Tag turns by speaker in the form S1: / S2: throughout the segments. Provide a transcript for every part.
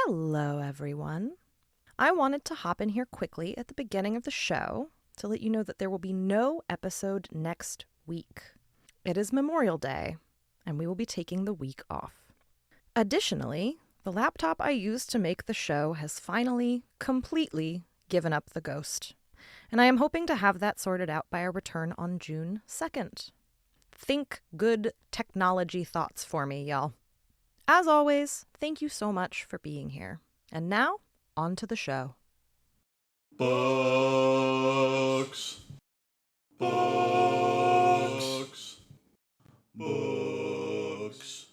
S1: Hello, everyone. I wanted to hop in here quickly at the beginning of the show to let you know that there will be no episode next week. It is Memorial Day, and we will be taking the week off. Additionally, the laptop I used to make the show has finally, completely given up the ghost, and I am hoping to have that sorted out by our return on June 2nd. Think good technology thoughts for me, y'all. As always, thank you so much for being here. And now, on to the show.
S2: Books. Books. Books.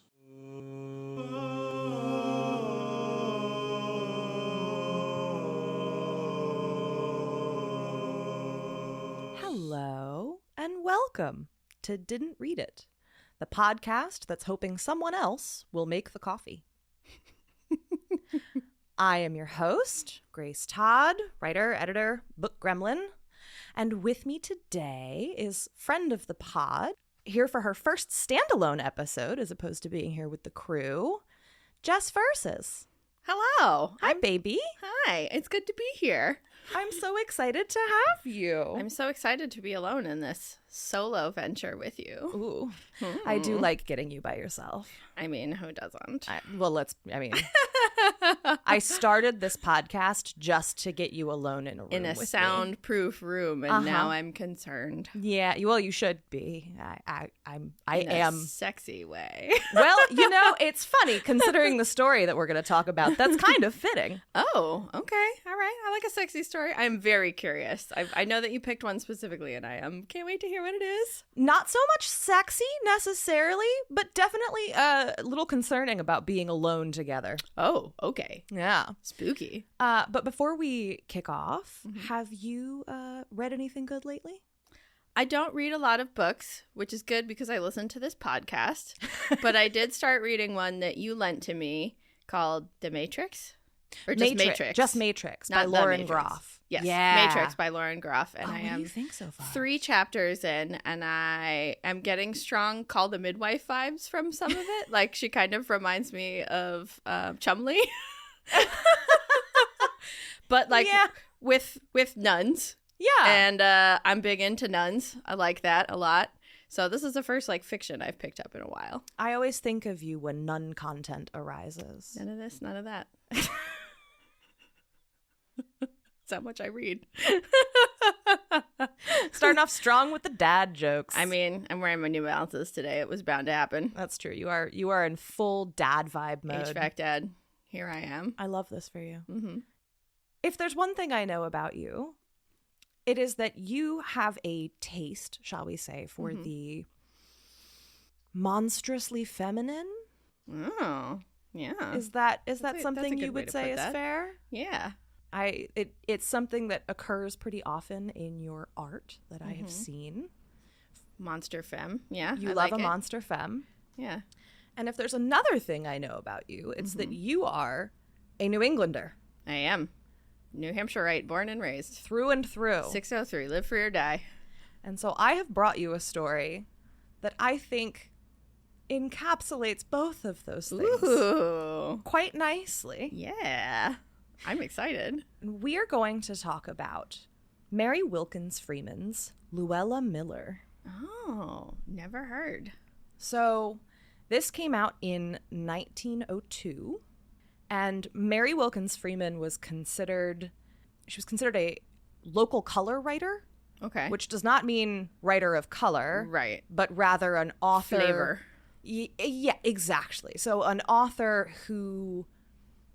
S1: Hello, and welcome to Didn't Read It, the podcast that's hoping someone else will make the coffee. I am your host, Grace Todd, writer, editor, book gremlin, and with me today is friend of the pod, here for her first standalone episode as opposed to being here with the crew, Jess Versus.
S3: Hello.
S1: Hi, baby.
S3: Hi. It's good to be here.
S1: I'm so excited to have you.
S3: I'm so excited to be alone in this solo venture with you.
S1: Ooh, I do like getting you by yourself.
S3: I mean, who doesn't?
S1: I started this podcast just to get you alone in a room
S3: In a
S1: with me.
S3: soundproof room, and now I'm concerned.
S1: Yeah, well, you should be. I
S3: In
S1: am.
S3: a sexy way.
S1: Well, it's funny considering the story that we're going to talk about. That's kind of fitting.
S3: Oh, okay. All right. I like a sexy story. I'm very curious. I know that you picked one specifically, and can't wait to hear what it is.
S1: Not so much sexy necessarily, but definitely a little concerning about being alone together.
S3: Oh, okay.
S1: Yeah.
S3: Spooky.
S1: But before we kick off, have you read anything good lately?
S3: I don't read a lot of books, which is good because I listen to this podcast. But I did start reading one that you lent to me called The Matrix. Or just Matrix.
S1: Just Matrix by
S3: Not The
S1: Lauren
S3: Matrix.
S1: Groff.
S3: Yes.
S1: Yeah.
S3: Matrix by Lauren Groff. And
S1: What
S3: I
S1: do
S3: am
S1: you think so far?
S3: 3 chapters in, and I am getting strong Call the Midwife vibes from some of it. Like, she kind of reminds me of Chumley. But with nuns.
S1: Yeah.
S3: And I'm big into nuns. I like that a lot. So this is the first fiction I've picked up in a while.
S1: I always think of you when nun content arises.
S3: None of this, none of that. That's how much I read.
S1: Starting off strong with the dad jokes.
S3: I mean, I'm wearing my New Balances today. It was bound to happen.
S1: That's true. You are in full dad vibe mode.
S3: HVAC dad. Here I am.
S1: I love this for you.
S3: Mm-hmm.
S1: If there's one thing I know about you, it is that you have a taste, shall we say, for the monstrously feminine.
S3: Oh, yeah.
S1: Is that
S3: That's
S1: something
S3: a good
S1: you
S3: way
S1: would
S3: to
S1: say
S3: put
S1: is
S3: that.
S1: fair?
S3: Yeah.
S1: It's something that occurs pretty often in your art that I have seen.
S3: Monster femme. Yeah.
S1: You
S3: I
S1: love
S3: like
S1: a
S3: it.
S1: monster femme.
S3: Yeah.
S1: And if there's another thing I know about you, it's that you are a New Englander.
S3: I am. New Hampshireite, born and raised.
S1: Through and through.
S3: 603, live free or die.
S1: And so I have brought you a story that I think encapsulates both of those things
S3: Ooh.
S1: quite nicely.
S3: Yeah. I'm excited.
S1: We are going to talk about Mary Wilkins Freeman's Luella Miller.
S3: Oh, never heard.
S1: So this came out in 1902, and Mary Wilkins Freeman was considered a local color writer,
S3: Okay.
S1: which does not mean writer of color,
S3: Right.
S1: but rather an author.
S3: Flavor.
S1: Yeah, exactly. So an author who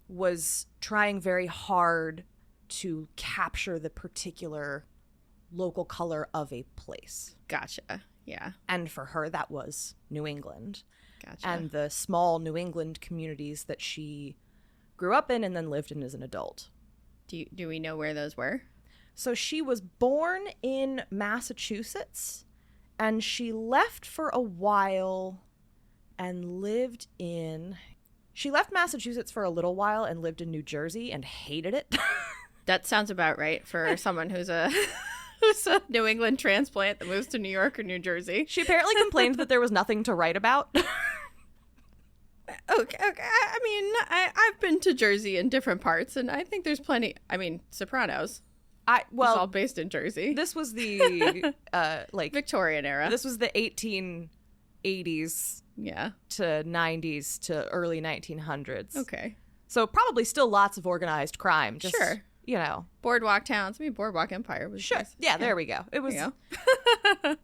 S1: was trying very hard to capture the particular local color of a place.
S3: Gotcha. Yeah.
S1: And for her, that was New England.
S3: Gotcha.
S1: And the small New England communities that she grew up in and then lived in as an adult.
S3: Do we know where those were?
S1: So she was born in Massachusetts, and she left for a while and lived in... She left Massachusetts for a little while and lived in New Jersey and hated it.
S3: That sounds about right for someone who's a New England transplant that moves to New York or New Jersey.
S1: She apparently complained that there was nothing to write about.
S3: Okay. I mean, I've been to Jersey in different parts, and I think there's plenty. I mean, Sopranos. It's all based in Jersey.
S1: This was the
S3: Victorian era.
S1: This was the 1880s to 90s to early 1900s.
S3: Okay.
S1: So probably still lots of organized crime. Just,
S3: sure.
S1: Boardwalk
S3: towns. I mean, Boardwalk Empire was
S1: sure.
S3: nice.
S1: Yeah, there we go. It was.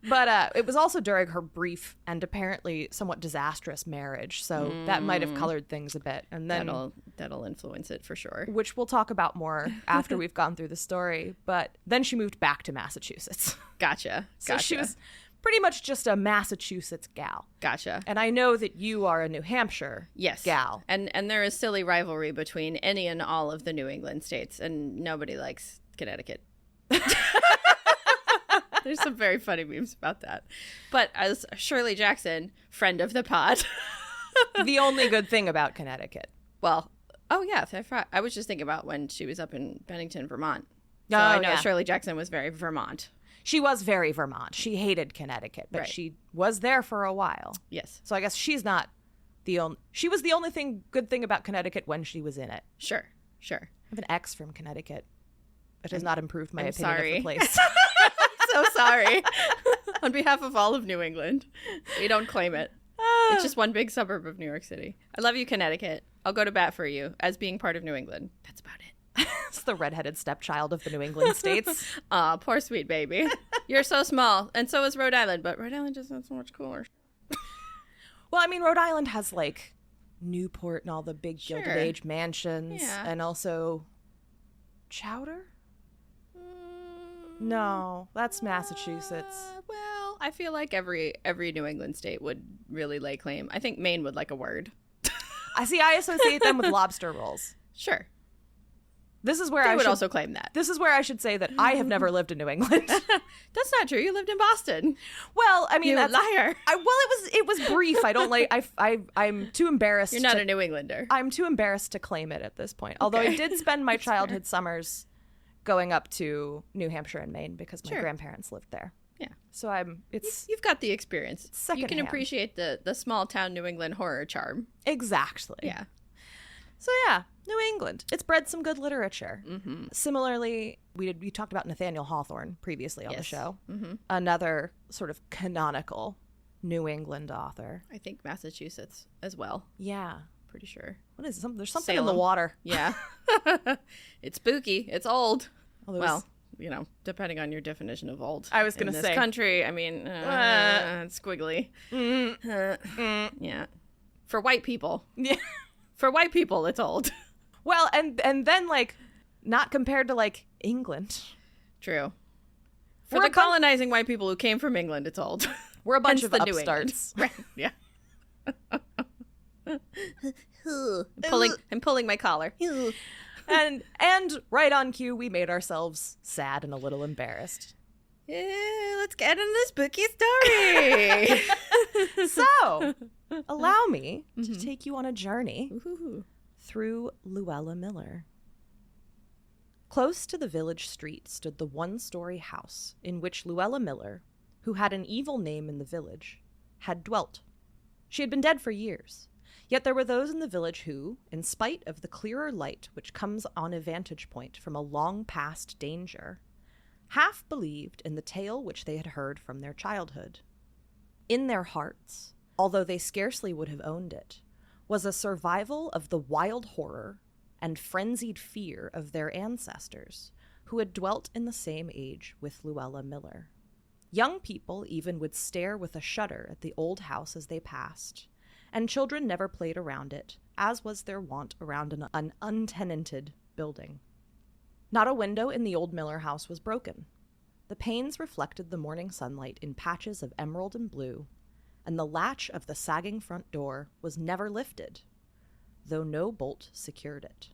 S3: But
S1: it was also during her brief and apparently somewhat disastrous marriage, so that might have colored things a bit. And then
S3: that'll influence it for sure.
S1: Which we'll talk about more after we've gone through the story. But then she moved back to Massachusetts.
S3: Gotcha.
S1: So she was pretty much just a Massachusetts gal.
S3: Gotcha.
S1: And I know that you are a New Hampshire gal.
S3: And there is silly rivalry between any and all of the New England states, and nobody likes Connecticut. There's some very funny memes about that. But as Shirley Jackson, friend of the pod.
S1: The only good thing about Connecticut.
S3: Well, I was just thinking about when she was up in Bennington, Vermont. So I know Shirley Jackson was very Vermont.
S1: She was very Vermont. She hated Connecticut, but she was there for a while.
S3: Yes.
S1: So I guess she's not the only... She was the only good thing about Connecticut when she was in it.
S3: Sure.
S1: I have an ex from Connecticut. It has not improved my opinion of the place.
S3: So sorry. On behalf of all of New England. We don't claim it. It's just one big suburb of New York City. I love you, Connecticut. I'll go to bat for you as being part of New England. That's about it.
S1: It's the redheaded stepchild of the New England states.
S3: Aw, poor sweet baby. You're so small, and so is Rhode Island, but Rhode Island just sounds so much cooler.
S1: Well, I mean, Rhode Island has, like, Newport and all the big Gilded Age mansions, and also Chowder? No, that's Massachusetts.
S3: Well, I feel like every New England state would really lay claim. I think Maine would like a word.
S1: I associate them with lobster rolls.
S3: Sure.
S1: This is where
S3: I would also claim that.
S1: This is where I should say that I have never lived in New England.
S3: That's not true. You lived in Boston.
S1: Well, I mean,
S3: you
S1: that's
S3: liar.
S1: It was brief. I don't like. I'm too embarrassed.
S3: You're not a New Englander.
S1: I'm too embarrassed to claim it at this point. Although I did spend my childhood summers going up to New Hampshire and Maine because my grandparents lived there.
S3: Yeah.
S1: So
S3: you've got the experience.
S1: Secondhand.
S3: You can appreciate the small town New England horror charm.
S1: Exactly.
S3: Yeah.
S1: So yeah, New England. It's bred some good literature.
S3: Mm-hmm.
S1: Similarly, we talked about Nathaniel Hawthorne previously on the show.
S3: Mm-hmm.
S1: Another sort of canonical New England author.
S3: I think Massachusetts as well.
S1: Yeah.
S3: Pretty sure.
S1: What is it? There's something
S3: Salem.
S1: in the water.
S3: Yeah. It's spooky. It's old.
S1: Although
S3: well, depending on your definition of old.
S1: I was going to say.
S3: This country, I mean, it's squiggly. Yeah. For white people.
S1: Yeah.
S3: For white people, it's old.
S1: Well, and then, like, not compared to, like, England.
S3: True. For the colonizing white people who came from England, it's old.
S1: We're a bunch of upstarts.
S3: Right. Yeah. I'm pulling my collar.
S1: And right on cue, we made ourselves sad and a little embarrassed.
S3: Let's get into this spooky story.
S1: So, allow me to take you on a journey through Luella Miller. Close to the village street stood the one-story house in which Luella Miller, who had an evil name in the village, had dwelt. She had been dead for years, yet there were those in the village who, in spite of the clearer light which comes on a vantage point from a long-past danger, half believed in the tale which they had heard from their childhood. In their hearts, although they scarcely would have owned it, was a survival of the wild horror and frenzied fear of their ancestors, who had dwelt in the same age with Luella Miller. Young people even would stare with a shudder at the old house as they passed, and children never played around it, as was their wont around an untenanted building. Not a window in the old Miller house was broken. The panes reflected the morning sunlight in patches of emerald and blue, and the latch of the sagging front door was never lifted, though no bolt secured it.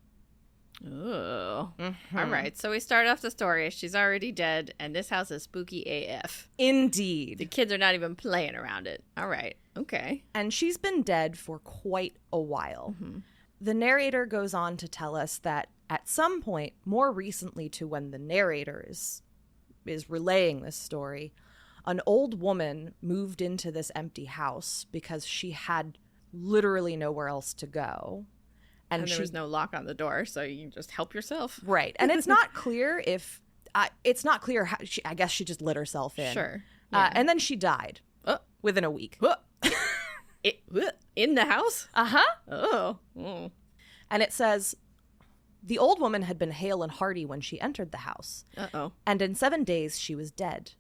S3: Oh. Mm-hmm. All right, so we start off the story. She's already dead, and this house is spooky AF.
S1: Indeed.
S3: The kids are not even playing around it. All right, okay.
S1: And she's been dead for quite a while. Mm-hmm. The narrator goes on to tell us that at some point, more recently to when the narrator is relaying this story, an old woman moved into this empty house because she had literally nowhere else to go.
S3: And there was no lock on the door, so you can just help yourself.
S1: Right. And it's not clear if, it's not clear how, I guess she just let herself in.
S3: Sure. Yeah.
S1: And then she died within a week.
S3: In the house?
S1: Uh-huh.
S3: Oh. Mm.
S1: And it says, the old woman had been hale and hearty when she entered the house.
S3: Uh-oh.
S1: And in 7 days she was dead.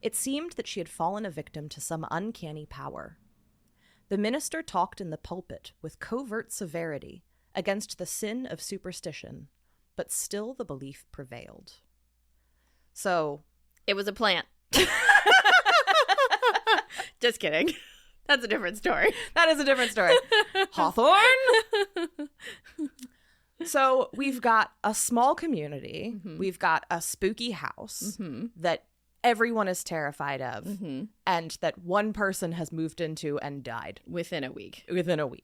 S1: It seemed that she had fallen a victim to some uncanny power. The minister talked in the pulpit with covert severity against the sin of superstition, but still the belief prevailed. So...
S3: It was a plant. Just kidding. That's a different story.
S1: That is a different story. Hawthorne! So we've got a small community. Mm-hmm. We've got a spooky house that everyone is terrified of and that one person has moved into and died.
S3: Within a week.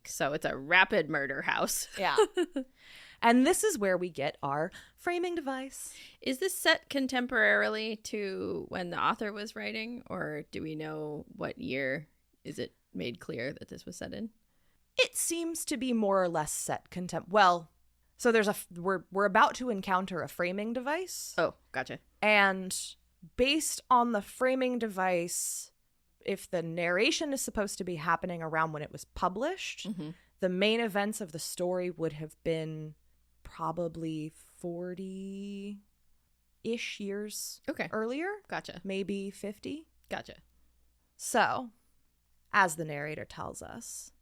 S1: So
S3: it's a rapid murder house.
S1: Yeah. And this is where we get our framing device.
S3: Is this set contemporarily to when the author was writing, or do we know what year is it made clear that this was set in?
S1: It seems to be more or less set Well, so there's we're about to encounter a framing device.
S3: Oh, gotcha.
S1: And based on the framing device, if the narration is supposed to be happening around when it was published, the main events of the story would have been probably 40-ish years earlier.
S3: Gotcha.
S1: Maybe 50.
S3: Gotcha.
S1: So, as the narrator tells us,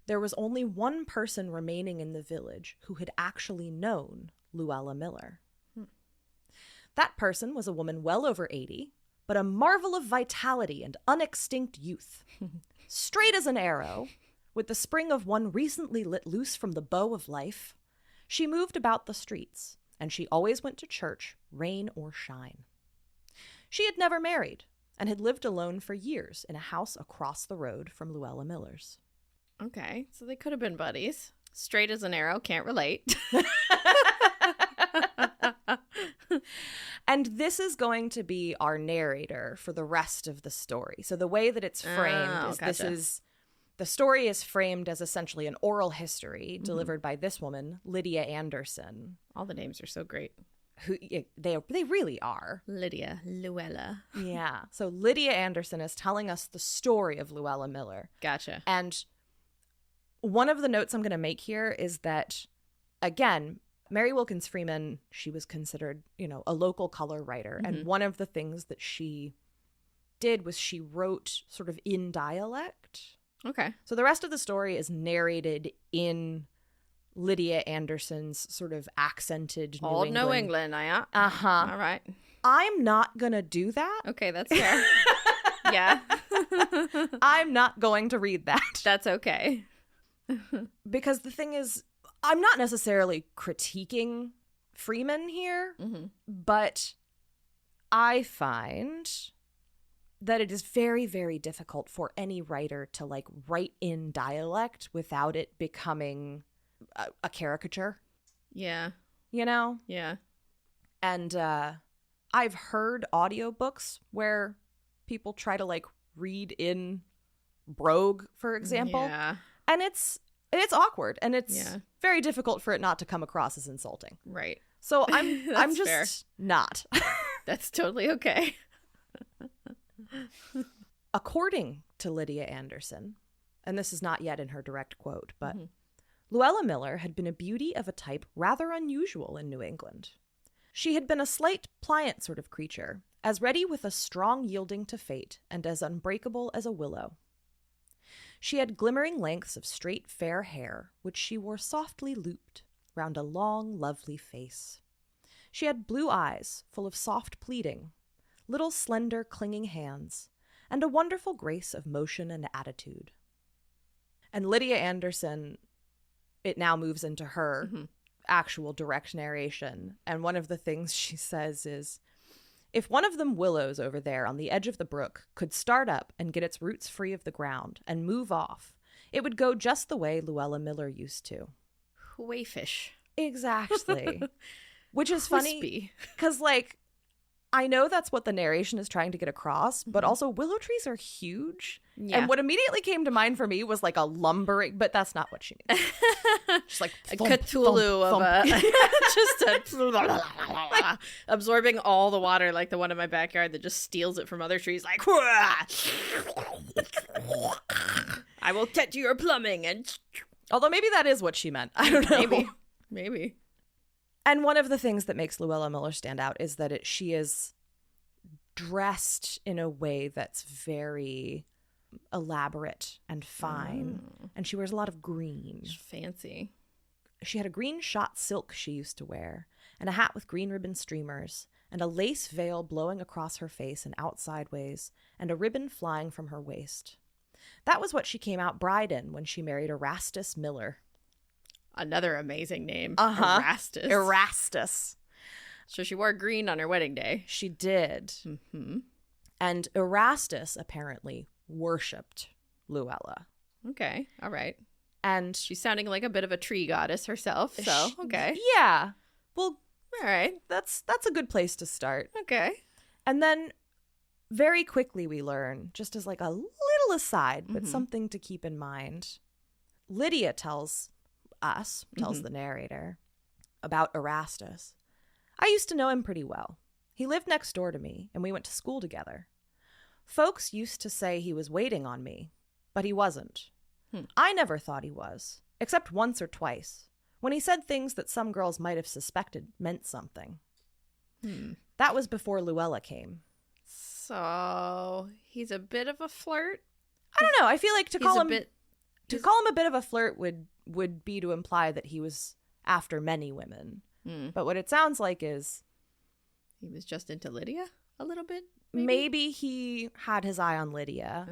S1: there was only one person remaining in the village who had actually known Luella Miller. That person was a woman well over 80, but a marvel of vitality and unextinct youth. Straight as an arrow, with the spring of one recently let loose from the bow of life, she moved about the streets, and she always went to church, rain or shine. She had never married, and had lived alone for years in a house across the road from Luella Miller's.
S3: Okay, so they could have been buddies. Straight as an arrow, can't relate.
S1: And this is going to be our narrator for the rest of the story. So the way that it's framed is the story is framed as essentially an oral history delivered by this woman, Lydia Anderson.
S3: All the names are so great.
S1: Who they really are.
S3: Lydia, Luella.
S1: Yeah. So Lydia Anderson is telling us the story of Luella Miller.
S3: Gotcha.
S1: And one of the notes I'm going to make here is that, again, Mary Wilkins Freeman, she was considered, a local color writer. And one of the things that she did was she wrote sort of in dialect.
S3: Okay.
S1: So the rest of the story is narrated in Lydia Anderson's sort of accented
S3: Old New England, yeah.
S1: Uh-huh.
S3: All right.
S1: I'm not going to do that.
S3: Okay, that's fair. Yeah.
S1: I'm not going to read that.
S3: That's okay.
S1: Because the thing is, I'm not necessarily critiquing Freeman here, but I find that it is very, very difficult for any writer to write in dialect without it becoming a caricature.
S3: Yeah.
S1: Yeah. And I've heard audiobooks where people try to read in brogue, for example.
S3: Yeah.
S1: And it's awkward, and it's very difficult for it not to come across as insulting.
S3: Right.
S1: So I'm just
S3: fair.
S1: Not.
S3: That's totally okay.
S1: According to Lydia Anderson, and this is not yet in her direct quote, but Luella Miller had been a beauty of a type rather unusual in New England. She had been a slight, pliant sort of creature, as ready with a strong yielding to fate, and as unbreakable as a willow. She had glimmering lengths of straight, fair hair, which she wore softly looped round a long, lovely face. She had blue eyes, full of soft pleading, little slender, clinging hands, and a wonderful grace of motion and attitude. And Lydia Anderson, it now moves into her actual direct narration, and one of the things she says is, if one of them willows over there on the edge of the brook could start up and get its roots free of the ground and move off, it would go just the way Luella Miller used to.
S3: Wayfish.
S1: Exactly. Which is funny because, I know that's what the narration is trying to get across, but also willow trees are huge.
S3: Yeah.
S1: And what immediately came to mind for me was like a lumbering, but that's not what she means. Just like
S3: A
S1: thump,
S3: Cthulhu
S1: thump,
S3: of
S1: thump.
S3: a absorbing all the water, like the one in my backyard that just steals it from other trees. Like, I will tend to your plumbing, and
S1: Although maybe that is what she meant. I don't know.
S3: maybe.
S1: And one of the things that makes Luella Miller stand out is that she is dressed in a way that's very elaborate and fine. And she wears a lot of green.
S3: It's fancy.
S1: She had a green shot silk she used to wear, and a hat with green ribbon streamers, and a lace veil blowing across her face and out sideways, and a ribbon flying from her waist. That was what she came out bride in when she married Erastus Miller.
S3: Another amazing name.
S1: Uh-huh.
S3: Erastus.
S1: Erastus.
S3: So she wore green on her wedding day.
S1: She did.
S3: Mm-hmm.
S1: And Erastus apparently worshipped Luella.
S3: Okay. All right.
S1: And
S3: She's sounding like a bit of a tree goddess herself. So, okay.
S1: Yeah. Well,
S3: All right.
S1: that's a good place to start.
S3: Okay.
S1: And then very quickly we learn, just as like a little aside, but something to keep in mind, Lydia tells the narrator, about Erastus. I used to know him pretty well. He lived next door to me, and we went to school together. Folks used to say he was waiting on me, but he wasn't. I never thought he was, except once or twice, when he said things that some girls might have suspected meant something. That was before Luella came.
S3: So he's a bit of a flirt.
S1: I don't know. I feel like to
S3: He's
S1: call
S3: a
S1: him
S3: bit-
S1: a bit of a flirt would be to imply that he was after many women. But what it sounds like is
S3: He was just into Lydia a little bit.
S1: maybe he had his eye on Lydia,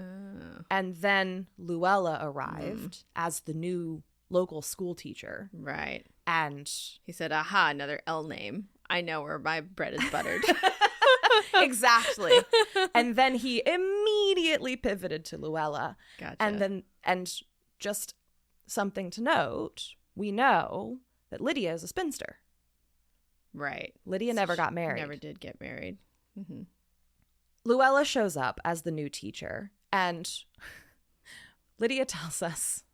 S1: and then Luella arrived as the new local school teacher,
S3: Right.
S1: and
S3: He said, aha, another L name. I know where my bread is buttered.
S1: exactly, and then he immediately pivoted to Luella,
S3: Gotcha.
S1: and just something to note, we know that Lydia is a spinster.
S3: Right.
S1: Lydia never got married.
S3: Never did get married. Mm-hmm.
S1: Luella shows up as the new teacher, and Lydia tells us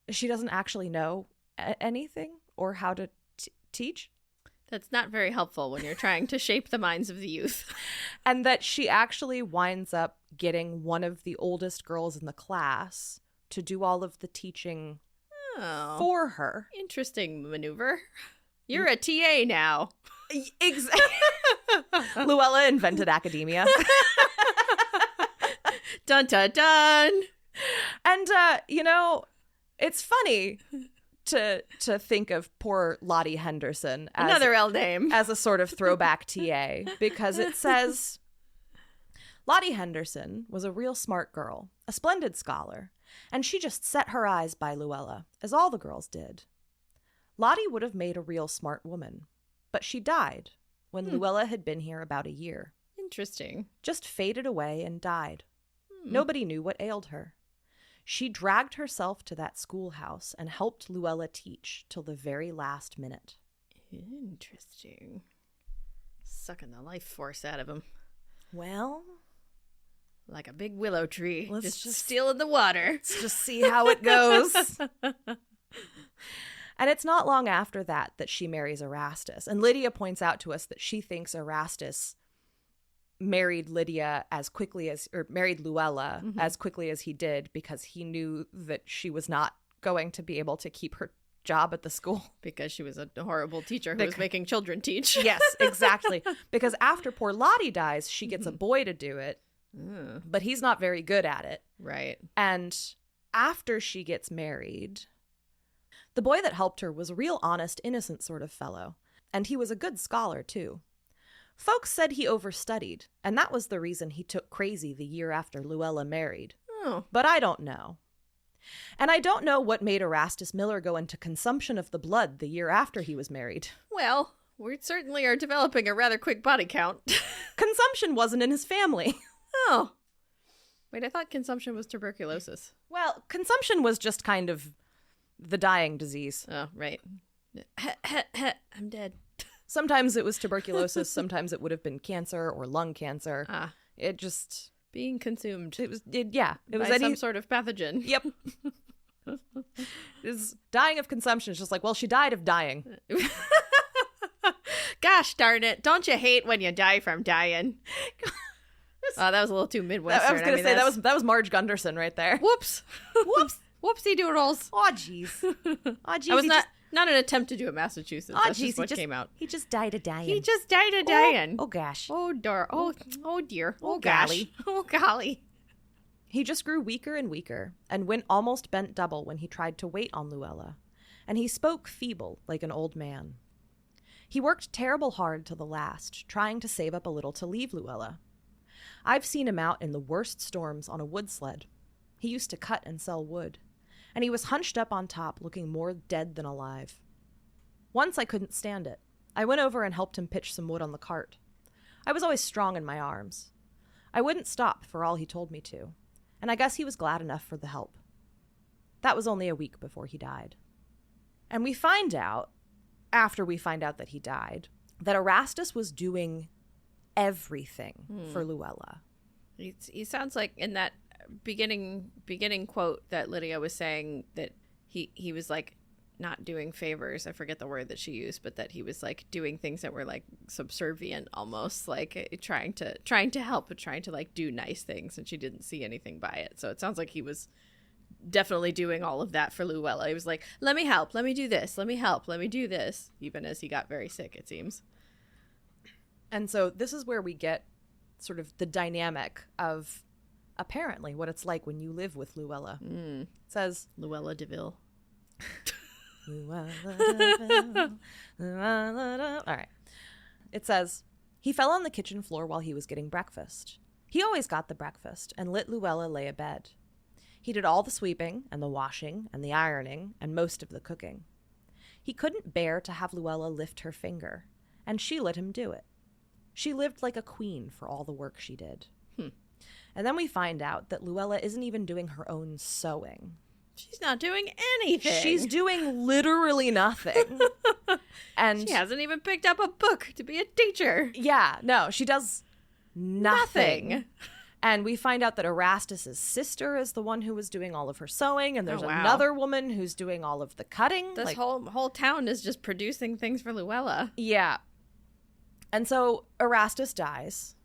S1: she doesn't actually know anything or how to teach,
S3: That's not very helpful when you're trying to shape the minds of the youth.
S1: and that she actually winds up getting one of the oldest girls in the class to do all of the teaching
S3: Oh.
S1: for her.
S3: Interesting maneuver. You're a TA now.
S1: Exactly. Luella invented academia.
S3: Dun dun dun.
S1: And, it's funny to think of poor Lottie Henderson as
S3: Another L name.
S1: as a sort of throwback TA, because it says, Lottie Henderson was a real smart girl, a splendid scholar, and she just set her eyes by Luella, as all the girls did. Lottie would have made a real smart woman, but she died when Luella had been here about a year.
S3: Interesting.
S1: Just faded away and died. Nobody knew what ailed her. She dragged herself to that schoolhouse and helped Luella teach till the very last minute.
S3: Interesting. Sucking the life force out of him.
S1: Well,
S3: Like a big willow tree.
S1: Let's
S3: just stealing the water.
S1: let's just see how it goes. And it's not long after that she marries Erastus. And Lydia points out to us that she thinks Erastus married Luella as quickly as he did because he knew that she was not going to be able to keep her job at the school.
S3: Because she was a horrible teacher who was making children teach.
S1: Yes, exactly. Because after poor Lottie dies, she gets a boy to do it, but he's not very good at it.
S3: Right.
S1: And after she gets married, the boy that helped her was a real honest, innocent sort of fellow. And he was a good scholar, too. Folks said he overstudied, and that was the reason he took crazy the year after Luella married.
S3: Oh.
S1: But I don't know. And I don't know what made Erastus Miller go into consumption of the blood the year after he was married.
S3: Well, we certainly are developing a rather quick body count.
S1: Consumption wasn't in his family.
S3: Oh. Wait, I thought consumption was tuberculosis.
S1: Well, consumption was just kind of the dying disease.
S3: Oh, right. I'm dead.
S1: Sometimes it was tuberculosis. Sometimes it would have been cancer or lung cancer. It just...
S3: Being consumed.
S1: It was
S3: by some sort of pathogen.
S1: Yep. Is dying of consumption. It's just like, well, she died of dying.
S3: Gosh darn it. Don't you hate when you die from dying? Oh, that was a little too Midwestern.
S1: I was going to say, that was Marge Gunderson right there.
S3: Whoops. Whoops. Whoopsie doodles.
S1: Oh, jeez.
S3: I was not an attempt to do a Massachusetts. That's just what came out.
S1: He just died of dying.
S3: He just died of dying.
S1: Oh, gosh.
S3: Oh, dear. Oh, dear.
S1: Oh,
S3: gosh.
S1: golly.
S3: Oh, golly.
S1: He just grew weaker and weaker and went almost bent double when he tried to wait on Luella. And he spoke feeble, like an old man. He worked terrible hard to the last, trying to save up a little to leave Luella. I've seen him out in the worst storms on a wood sled. He used to cut and sell wood. And he was hunched up on top, looking more dead than alive. Once I couldn't stand it. I went over and helped him pitch some wood on the cart. I was always strong in my arms. I wouldn't stop for all he told me to, and I guess he was glad enough for the help. That was only a week before he died. And we find out, after we find out that he died, that Erastus was doing everything for Luella.
S3: He sounds like in that beginning quote that Lydia was saying that he was like not doing favors. I forget the word that she used, but that he was like doing things that were like subservient, almost like trying to help, but trying to like do nice things, and she didn't see anything by it. So it sounds like he was definitely doing all of that for Luella. He was like, let me help, let me do this, let me help, let me do this, even as he got very sick, it seems.
S1: And so this is where we get sort of the dynamic of apparently what it's like when you live with Luella. It says
S3: Luella DeVille.
S1: Luella DeVille. Luella. All right. It says, he fell on the kitchen floor while he was getting breakfast. He always got the breakfast and let Luella lay a bed. He did all the sweeping and the washing and the ironing and most of the cooking. He couldn't bear to have Luella lift her finger, and she let him do it. She lived like a queen for all the work she did. And then we find out that Luella isn't even doing her own sewing.
S3: She's not doing anything.
S1: She's doing literally nothing. And
S3: she hasn't even picked up a book to be a teacher.
S1: Yeah, no, she does nothing. And we find out that Erastus's sister is the one who was doing all of her sewing, and there's another woman who's doing all of the cutting.
S3: This whole town is just producing things for Luella.
S1: Yeah. And so Erastus dies.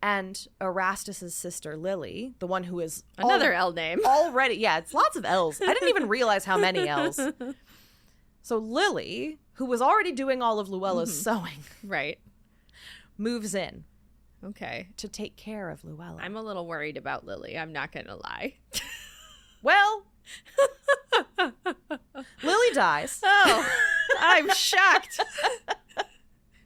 S1: And Erastus's sister, Lily, the one who is...
S3: Another L name.
S1: Already, yeah, it's lots of L's. I didn't even realize how many L's. So Lily, who was already doing all of Luella's sewing...
S3: Right.
S1: Moves in.
S3: Okay.
S1: To take care of Luella.
S3: I'm a little worried about Lily. I'm not going to lie.
S1: Well... Lily dies.
S3: Oh, I'm shocked.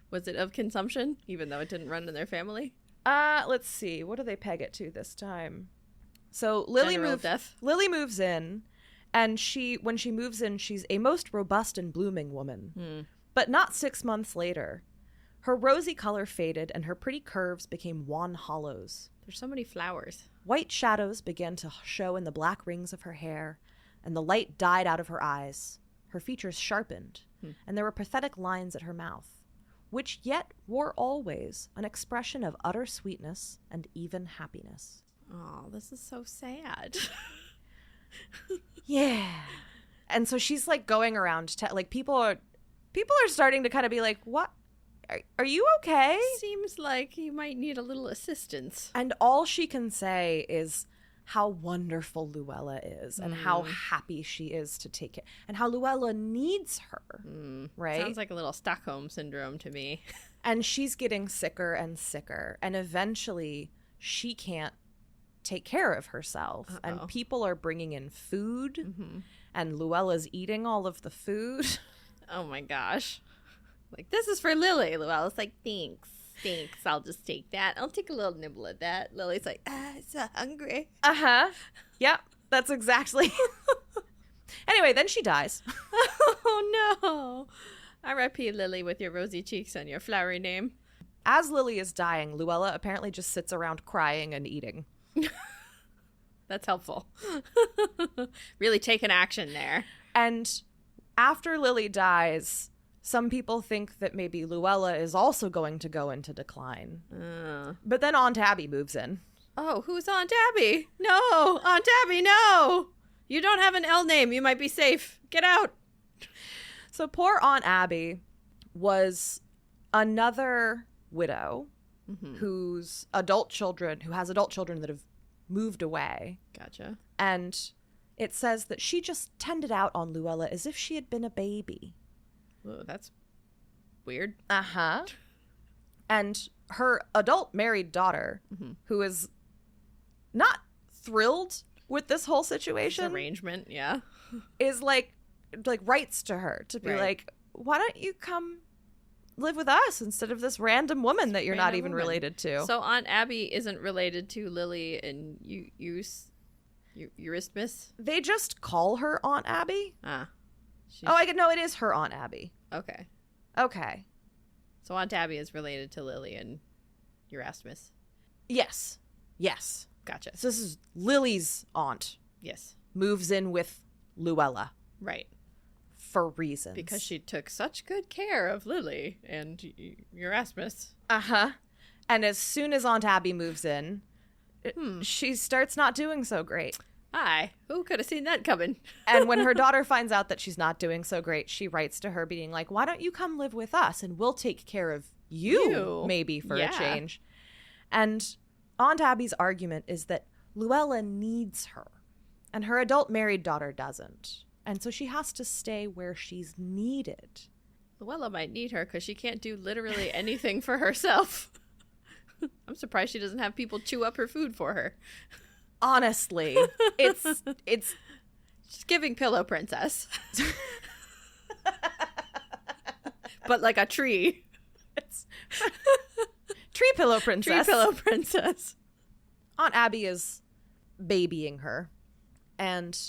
S3: Was it of consumption, even though it didn't run in their family?
S1: Let's see. What do they peg it to this time? So Lily moves in, and when she moves in, she's a most robust and blooming woman. But not 6 months later, her rosy color faded and her pretty curves became wan hollows.
S3: There's so many flowers.
S1: White shadows began to show in the black rings of her hair, and the light died out of her eyes. Her features sharpened, and there were pathetic lines at her mouth, which yet wore always an expression of utter sweetness and even happiness.
S3: Oh, this is so sad.
S1: Yeah. And so she's like going around, like people are starting to kind of be like, what? Are you okay?
S3: Seems like you might need a little assistance.
S1: And all she can say is how wonderful Luella is and how happy she is to take care, and how Luella needs her, right?
S3: Sounds like a little Stockholm syndrome to me.
S1: And she's getting sicker and sicker, and eventually she can't take care of herself. And people are bringing in food, and Luella's eating all of the food.
S3: Oh my gosh. Like, this is for Lily. Luella's like, thanks, I'll just take that. I'll take a little nibble of that. Lily's like, I'm so hungry.
S1: Yep, that's exactly. Anyway, then she dies.
S3: Oh no. R.I.P. Lily with your rosy cheeks and your flowery name.
S1: As Lily is dying, Luella apparently just sits around crying and eating.
S3: That's helpful. Really taking action there.
S1: And after Lily dies, Some people think that maybe Luella is also going to go into decline.
S3: Uh.
S1: But then Aunt Abby moves in.
S3: Oh, who's Aunt Abby? No, Aunt Abby, no! You don't have an L name. You might be safe. Get out.
S1: So poor Aunt Abby was another widow who has adult children that have moved away.
S3: Gotcha.
S1: And it says that she just tended out on Luella as if she had been a baby.
S3: Ooh, that's weird.
S1: Uh-huh. And her adult married daughter, who is not thrilled with this whole situation,
S3: Arrangement, yeah.
S1: is like writes to her to be
S3: Right.
S1: like, why don't you come live with us instead of this random woman that you're not
S3: Random
S1: even
S3: woman.
S1: related to?
S3: So Aunt Abby isn't related to Lily and Eurythmus?
S1: They just call her Aunt Abby.
S3: Ah.
S1: No, it is her Aunt Abby.
S3: Okay.
S1: Okay.
S3: So Aunt Abby is related to Lily and Erasmus.
S1: Yes.
S3: Gotcha.
S1: So this is Lily's aunt.
S3: Yes.
S1: Moves in with Luella
S3: Right.
S1: for reasons.
S3: Because she took such good care of Lily and Erasmus.
S1: Uh-huh. And as soon as Aunt Abby moves in, she starts not doing so great.
S3: Aye. Who could have seen that coming?
S1: And when her daughter finds out that she's not doing so great, she writes to her being like, why don't you come live with us and we'll take care of you. Maybe for a change. And Aunt Abby's argument is that Luella needs her and her adult married daughter doesn't. And so she has to stay where she's needed.
S3: Luella might need her because she can't do literally anything for herself. I'm surprised she doesn't have people chew up her food for her.
S1: Honestly, it's
S3: She's giving Pillow Princess. But like a tree.
S1: Tree Pillow Princess.
S3: Tree Pillow Princess.
S1: Aunt Abby is babying her. And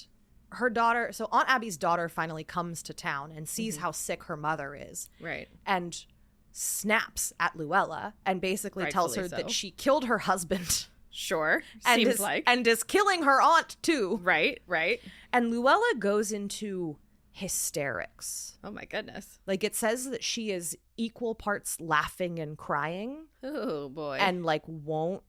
S1: her daughter, so Aunt Abby's daughter finally comes to town and sees how sick her mother is.
S3: Right.
S1: And snaps at Luella and basically tells her
S3: Rightfully
S1: that
S3: so.
S1: she killed her husband.
S3: Sure.
S1: And
S3: Seems
S1: is,
S3: like.
S1: and is killing her aunt too.
S3: Right.
S1: And Luella goes into hysterics.
S3: Oh my goodness.
S1: Like it says that she is equal parts laughing and crying
S3: Oh boy.
S1: and like won't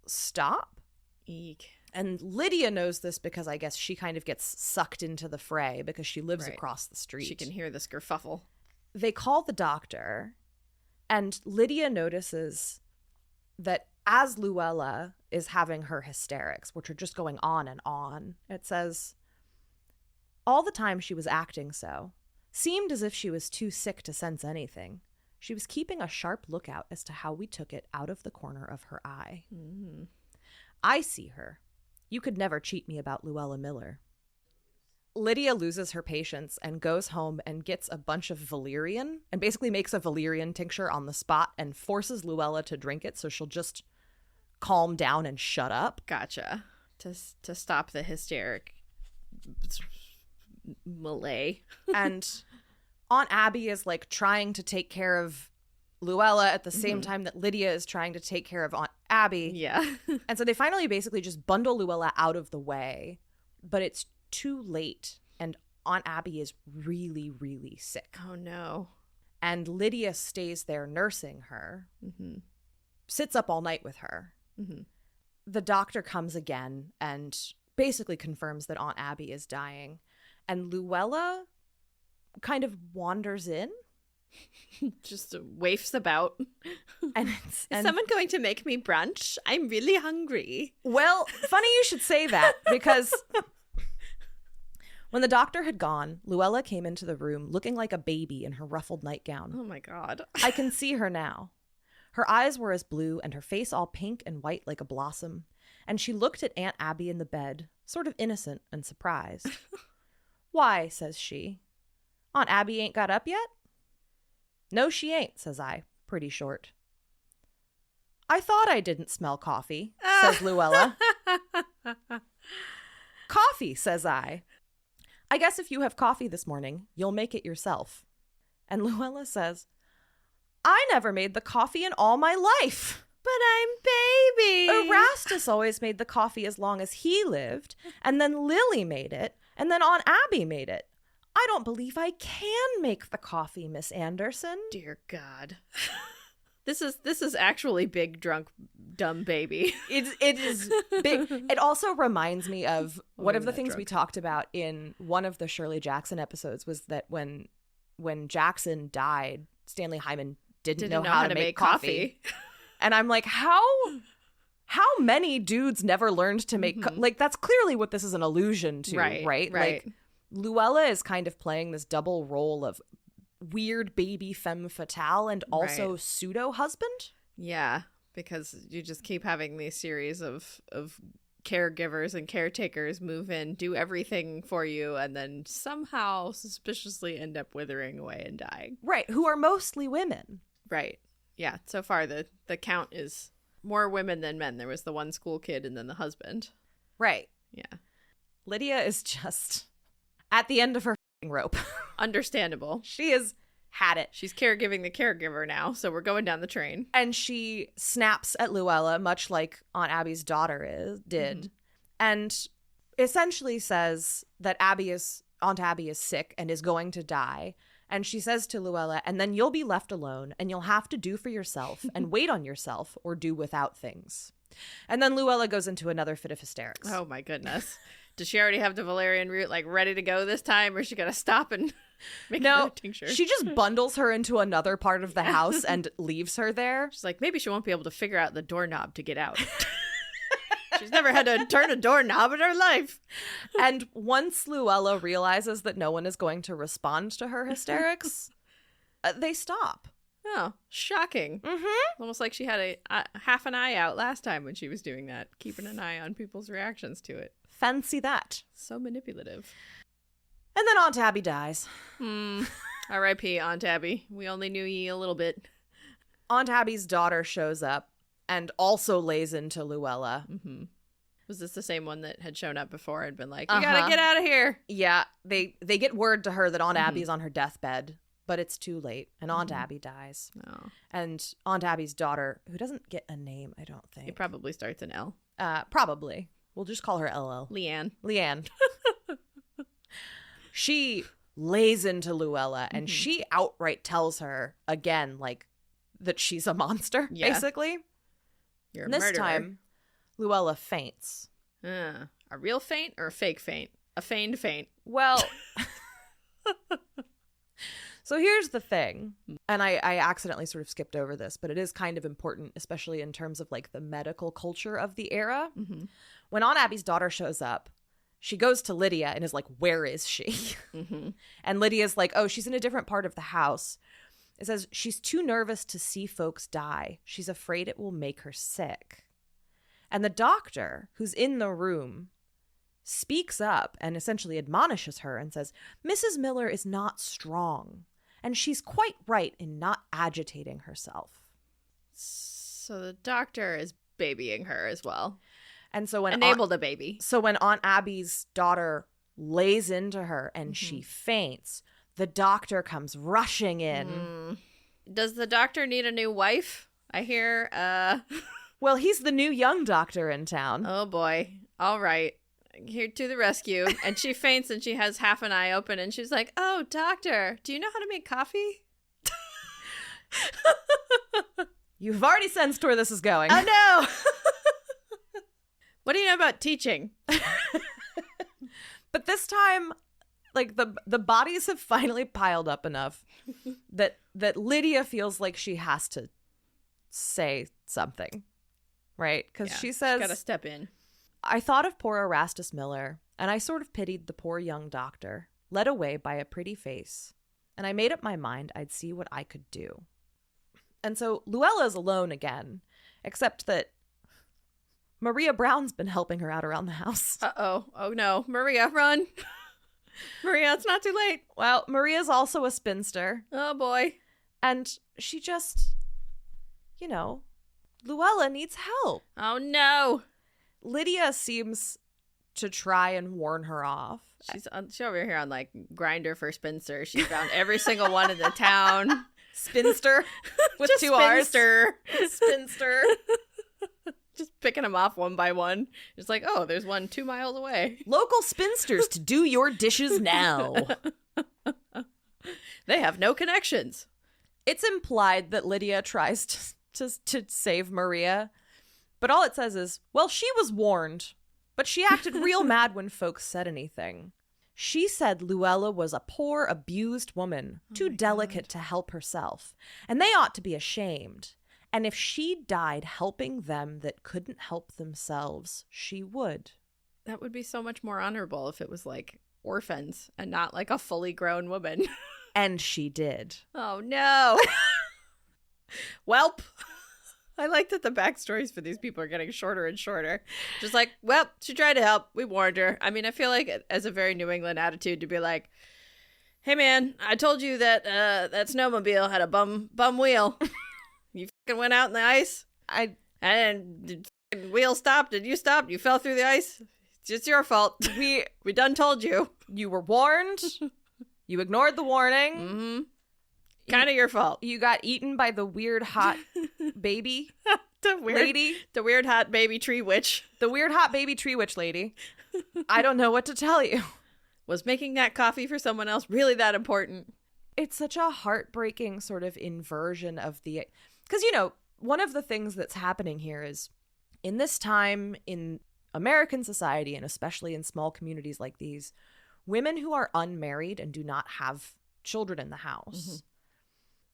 S1: stop.
S3: Eek.
S1: And Lydia knows this because I guess she kind of gets sucked into the fray because she lives
S3: Right.
S1: across the street.
S3: She can hear the skerfuffle.
S1: They call the doctor, and Lydia notices that as Luella is having her hysterics, which are just going on and on, it says, all the time she was acting so, seemed as if she was too sick to sense anything. She was keeping a sharp lookout as to how we took it out of the corner of her eye.
S3: Mm.
S1: I see her. You could never cheat me about Luella Miller. Lydia loses her patience and goes home and gets a bunch of valerian and basically makes a valerian tincture on the spot and forces Luella to drink it so she'll just calm down and shut up.
S3: Gotcha. To stop the hysteric melee.
S1: And Aunt Abby is like trying to take care of Luella at the same time that Lydia is trying to take care of Aunt Abby.
S3: Yeah.
S1: And so they finally basically just bundle Luella out of the way, but it's too late and Aunt Abby is really, really sick.
S3: Oh no.
S1: And Lydia stays there nursing her, sits up all night with her. The doctor comes again and basically confirms that Aunt Abby is dying. And Luella kind of wanders in.
S3: Just waifs about.
S1: And
S3: Is someone going to make me brunch? I'm really hungry.
S1: Well, funny you should say that, because when the doctor had gone, Luella came into the room looking like a baby in her ruffled nightgown.
S3: Oh my god.
S1: I can see her now. Her eyes were as blue and her face all pink and white like a blossom. And she looked at Aunt Abby in the bed, sort of innocent and surprised. Why, says she. Aunt Abby ain't got up yet? No, she ain't, says I, pretty short. I thought I didn't smell coffee, says Luella. Coffee, says I. I guess if you have coffee this morning, you'll make it yourself. And Luella says, I never made the coffee in all my life.
S3: But I'm baby.
S1: Erastus always made the coffee as long as he lived, and then Lily made it, and then Aunt Abby made it. I don't believe I can make the coffee, Miss Anderson.
S3: Dear God. This is actually big drunk dumb baby.
S1: It is big. It also reminds me of one of the things
S3: drunk.
S1: we talked about in one of the Shirley Jackson episodes was that when Jackson died, Stanley Hyman didn't know how to make coffee. And I'm like, how many dudes never learned to make like that's clearly what this is an allusion to, right? Like Luella is kind of playing this double role of weird baby femme fatale and also pseudo husband.
S3: Yeah, because you just keep having these series of caregivers and caretakers move in, do everything for you, and then somehow suspiciously end up withering away and dying.
S1: Right, who are mostly women.
S3: Right. Yeah, so far the count is more women than men. There was the one school kid and then the husband.
S1: Right.
S3: Yeah.
S1: Lydia is just at the end of her rope.
S3: Understandable.
S1: She has had it.
S3: She's caregiving the caregiver now, so we're going down the train.
S1: And she snaps at Luella, much like Aunt Abby's daughter did, and essentially says that Aunt Abby is sick and is going to die. And she says to Luella, and then you'll be left alone and you'll have to do for yourself and wait on yourself or do without things. And then Luella goes into another fit of hysterics.
S3: Oh my goodness. Does she already have the valerian root like ready to go this time, or is she gonna stop and make a tincture?
S1: She just bundles her into another part of the house and leaves her there.
S3: She's like, maybe she won't be able to figure out the doorknob to get out. She's never had to turn a doorknob in her life.
S1: And once Luella realizes that no one is going to respond to her hysterics, they stop.
S3: Oh, shocking.
S1: Mm-hmm.
S3: Almost like she had a half an eye out last time when she was doing that, keeping an eye on people's reactions to it.
S1: Fancy that.
S3: So manipulative.
S1: And then Aunt Abby dies.
S3: R.I.P. Aunt Abby. We only knew ye a little bit.
S1: Aunt Abby's daughter shows up and also lays into Luella.
S3: Mm-hmm. Was this the same one that had shown up before and been like, you gotta get out of here?
S1: Yeah, they get word to her that Aunt Abby's on her deathbed, but it's too late, and Aunt Abby dies.
S3: Oh.
S1: And Aunt Abby's daughter, who doesn't get a name, I don't think.
S3: It probably starts in L.
S1: Probably. We'll just call her LL.
S3: Leanne.
S1: She lays into Luella, and she outright tells her, again, like, that she's a monster, basically.
S3: You're a
S1: and this
S3: murderer.
S1: time, Luella faints.
S3: A real faint or a fake faint? A feigned faint.
S1: Well, so here's the thing, and I accidentally sort of skipped over this, but it is kind of important, especially in terms of like the medical culture of the era.
S3: Mm-hmm.
S1: When Aunt Abby's daughter shows up, she goes to Lydia and is like, where is she? And Lydia's like, oh, she's in a different part of the house. It says, she's too nervous to see folks die. She's afraid it will make her sick. And the doctor, who's in the room, speaks up and essentially admonishes her and says, Mrs. Miller is not strong, and she's quite right in not agitating herself.
S3: So the doctor is babying her as well.
S1: And so when
S3: Enabled a baby.
S1: So when Aunt Abby's daughter lays into her and she faints, the doctor comes rushing in.
S3: Does the doctor need a new wife? I hear,
S1: Well, he's the new young doctor in town.
S3: Oh boy. All right. Here to the rescue. And she faints and she has half an eye open and she's like, oh, doctor, do you know how to make coffee?
S1: You've already sensed where this is going.
S3: Oh no. What do you know about teaching?
S1: But this time, like the bodies have finally piled up enough that Lydia feels like she has to say something, right? Because she says,
S3: she's gotta step in.
S1: I thought of poor Erastus Miller, and I sort of pitied the poor young doctor, led away by a pretty face, and I made up my mind I'd see what I could do. And so Luella's alone again, except that Maria Brown's been helping her out around the house.
S3: Uh-oh. Oh, no. Maria, run. Maria, it's not too late.
S1: Well, Maria's also a spinster.
S3: Oh, boy.
S1: And she just, Luella needs help.
S3: Oh, no.
S1: Lydia seems to try and warn her off.
S3: She's over here on, like, Grindr for Spinster. She found every single one in the town.
S1: Spinster with
S3: Just
S1: two R's.
S3: Spinster.
S1: Spinster.
S3: Just picking them off one by one. It's like, oh, there's one 2 miles away.
S1: Local spinsters to do your dishes now.
S3: They have no connections.
S1: It's implied that Lydia tries to save Maria, but all it says is, well, she was warned, but she acted real mad when folks said anything. She said Luella was a poor, abused woman, too delicate to help herself, and they ought to be ashamed. And if she died helping them that couldn't help themselves, she would.
S3: That would be so much more honorable if it was like orphans and not like a fully grown woman.
S1: And she did.
S3: Oh, no. Welp. I like that the backstories for these people are getting shorter and shorter. Just like, well, she tried to help. We warned her. I mean, I feel like as a very New England attitude to be like, hey, man, I told you that that snowmobile had a bum wheel. You fucking went out in the ice. And the wheel stopped and you stopped. You fell through the ice. It's just your fault. We done told you.
S1: You were warned. You ignored the warning.
S3: Mm-hmm. Kind of your fault.
S1: You got eaten by the weird hot baby lady.
S3: The weird hot baby tree witch.
S1: The weird hot baby tree witch lady. I don't know what to tell you.
S3: Was making that coffee for someone else really that important?
S1: It's such a heartbreaking sort of inversion of the... Because, you know, one of the things that's happening here is in this time in American society, and especially in small communities like these, women who are unmarried and do not have children in the house,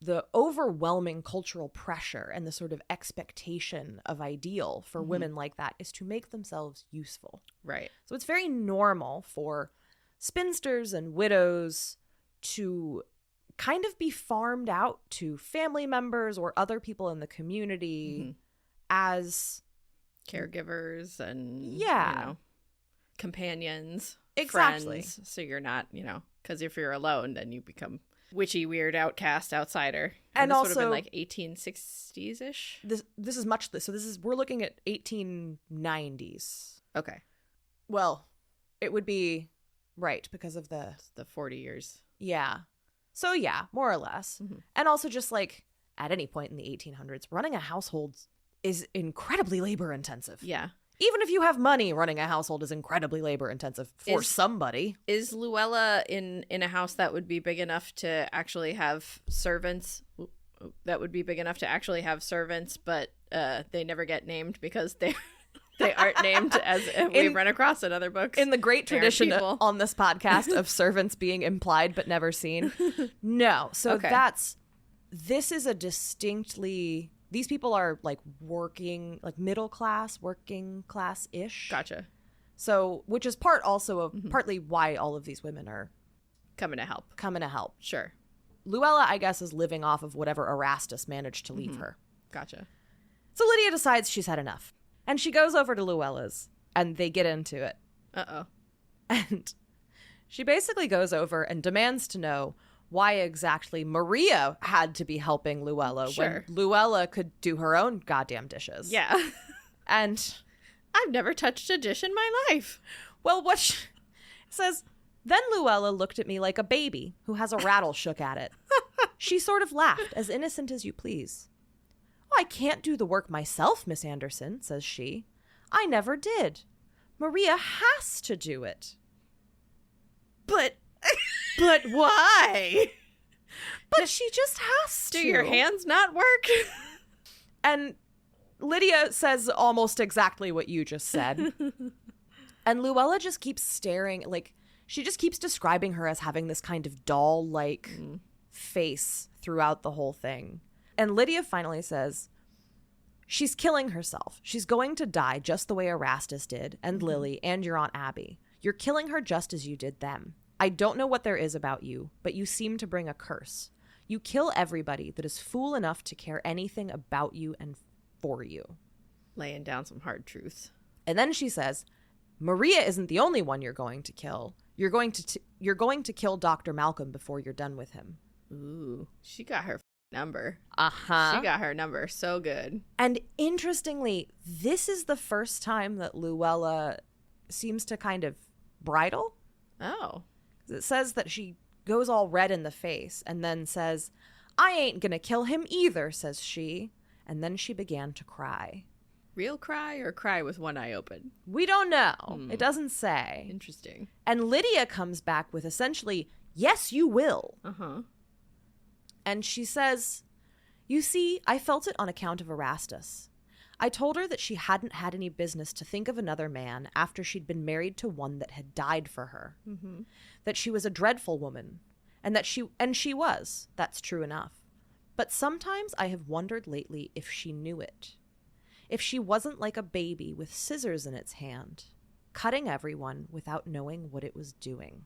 S1: the overwhelming cultural pressure and the sort of expectation of ideal for women like that is to make themselves useful.
S3: Right.
S1: So it's very normal for spinsters and widows to kind of be farmed out to family members or other people in the community as
S3: caregivers and
S1: you know,
S3: companions.
S1: Exactly.
S3: Friends, so you're not, you know, because if you're alone, then you become witchy, weird, outcast, outsider.
S1: And
S3: this
S1: also,
S3: would have been like 1860s ish.
S1: This is much. So we're looking at 1890s.
S3: Okay.
S1: Well, it would be right because of the
S3: 40 years.
S1: Yeah. So yeah, more or less. And also just like at any point in the 1800s, running a household is incredibly labor intensive.
S3: Yeah.
S1: Even if you have money, running a household is incredibly labor intensive for somebody.
S3: Is Luella in a house that would be big enough to actually have servants? That would be big enough to actually have servants, but they never get named because they aren't named as we run across in other books.
S1: In the great tradition on this podcast of servants being implied but never seen. No. So this is a distinctly... These people are like working, like middle class, working class-ish.
S3: Gotcha.
S1: So, which is part also of partly why all of these women are
S3: coming to help.
S1: Sure. Luella, I guess, is living off of whatever Erastus managed to leave her.
S3: Gotcha.
S1: So Lydia decides she's had enough. And she goes over to Luella's and they get into it.
S3: Uh-oh.
S1: And she basically goes over and demands to know why exactly Maria had to be helping Luella when Luella could do her own goddamn dishes.
S3: Yeah.
S1: And
S3: I've never touched a dish in my life.
S1: Well, what she says, then Luella looked at me like a baby who has a rattle shook at it. She sort of laughed, as innocent as you please. Oh, I can't do the work myself, Miss Anderson, says she. I never did. Maria has to do it.
S3: But why?
S1: But she just has to.
S3: Do your hands not work?
S1: And Lydia says almost exactly what you just said. And Luella just keeps staring, like, she just keeps describing her as having this kind of doll-like face throughout the whole thing. And Lydia finally says, she's killing herself. She's going to die just the way Erastus did, and Lily, and your Aunt Abby. You're killing her just as you did them. I don't know what there is about you, but you seem to bring a curse. You kill everybody that is fool enough to care anything about you and for you.
S3: Laying down some hard truths.
S1: And then she says, Maria isn't the only one you're going to kill. You're going to kill Dr. Malcolm before you're done with him.
S3: Ooh, she got her number.
S1: Uh-huh.
S3: She got her number so good.
S1: And interestingly, this is the first time that Luella seems to kind of bridle.
S3: Oh.
S1: It says that she goes all red in the face and then says, I ain't gonna kill him either, says she. And then she began to cry.
S3: Real cry or cry with one eye open?
S1: We don't know. It doesn't say.
S3: Interesting.
S1: And Lydia comes back with essentially, yes, you will.
S3: Uh-huh.
S1: And she says, you see, I felt it on account of Erastus. I told her that she hadn't had any business to think of another man after she'd been married to one that had died for her.
S3: Mm-hmm.
S1: That she was a dreadful woman. And she was. That's true enough. But sometimes I have wondered lately if she knew it. If she wasn't like a baby with scissors in its hand, cutting everyone without knowing what it was doing.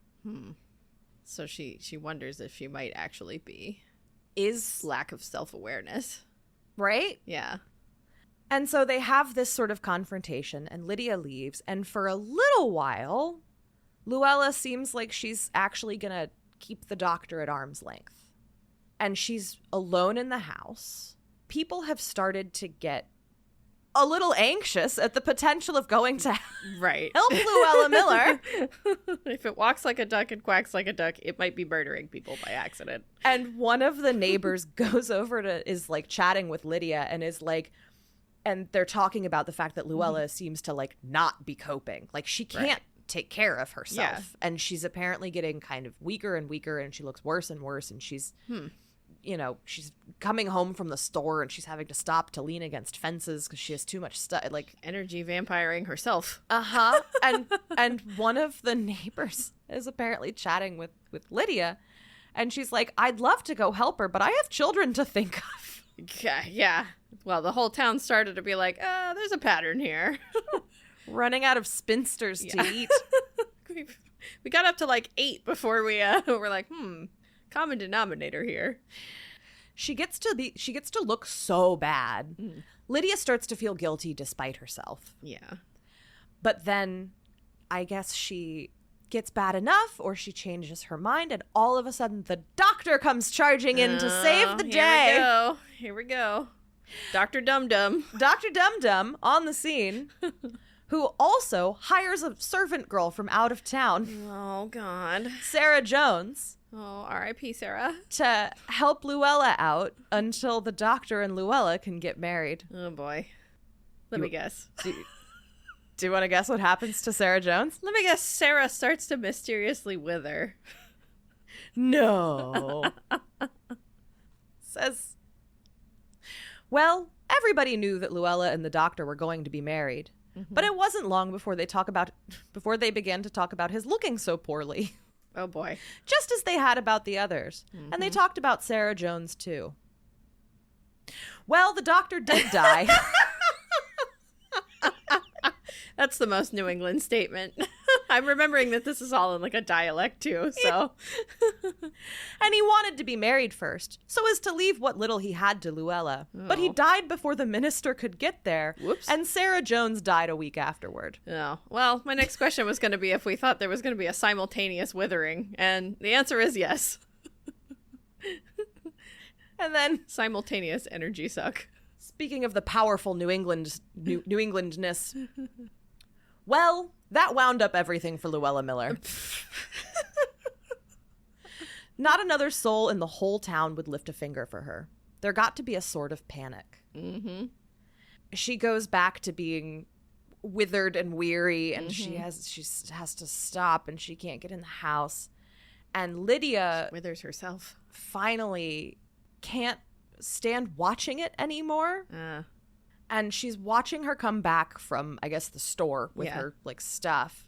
S3: So she wonders if she might actually be.
S1: Is
S3: Lack of self-awareness.
S1: right?
S3: Yeah.
S1: And so they have this sort of confrontation, and Lydia leaves, and for a little while, Luella seems like she's actually gonna keep the doctor at arm's length. And she's alone in the house. People have started to get a little anxious at the potential of going to
S3: Right.
S1: help Luella Miller.
S3: If it walks like a duck and quacks like a duck, it might be murdering people by accident.
S1: And one of the neighbors goes over is like chatting with Lydia and is like, and they're talking about the fact that Luella seems to like not be coping. Like she can't take care of herself.
S3: Yeah.
S1: And she's apparently getting kind of weaker and weaker, and she looks worse and worse. And she's, you know, she's coming home from the store and she's having to stop to lean against fences because she has too much stuff. Like
S3: Energy vampiring herself.
S1: And one of the neighbors is apparently chatting with Lydia, and she's like, I'd love to go help her, but I have children to think of.
S3: Yeah. Well, the whole town started to be like, there's a pattern here.
S1: Running out of spinsters to eat.
S3: We got up to like 8 before we were like, common denominator here.
S1: She gets to look so bad. Lydia starts to feel guilty despite herself.
S3: Yeah.
S1: But then I guess she gets bad enough, or she changes her mind, and all of a sudden the doctor comes charging in to save the day.
S3: Here we go. Dr. Dum-Dum.
S1: Dr. Dum-Dum on the scene, who also hires a servant girl from out of town,
S3: Oh, God.
S1: Sarah Jones,
S3: Oh, R.I.P. Sarah.
S1: to help Luella out until the doctor and Luella can get married.
S3: Oh, boy. Let me guess.
S1: Do you want to guess what happens to Sarah Jones?
S3: Let me guess. Sarah starts to mysteriously wither.
S1: No. Says, well, everybody knew that Luella and the doctor were going to be married. But it wasn't long before they began to talk about his looking so poorly.
S3: Oh, boy.
S1: Just as they had about the others. And they talked about Sarah Jones, too. Well, the doctor did die.
S3: That's the most New England statement. I'm remembering that this is all in like a dialect, too, so.
S1: And he wanted to be married first, so as to leave what little he had to Luella. But he
S3: Oh.
S1: died before the minister could get there.
S3: Whoops.
S1: And Sarah Jones died a week afterward.
S3: Oh, well, my next question was going to be if we thought there was going to be a simultaneous withering, and the answer is yes.
S1: And then,
S3: Simultaneous energy suck.
S1: speaking of the powerful New Englandness, well, that wound up everything for Luella Miller. Not another soul in the whole town would lift a finger for her. There got to be a sort of panic.
S3: Mm-hmm.
S1: She goes back to being withered and weary, and she has to stop, and she can't get in the house. And Lydia
S3: Withers herself.
S1: finally can't stand watching it anymore. And she's watching her come back from, I guess, the store with her like stuff.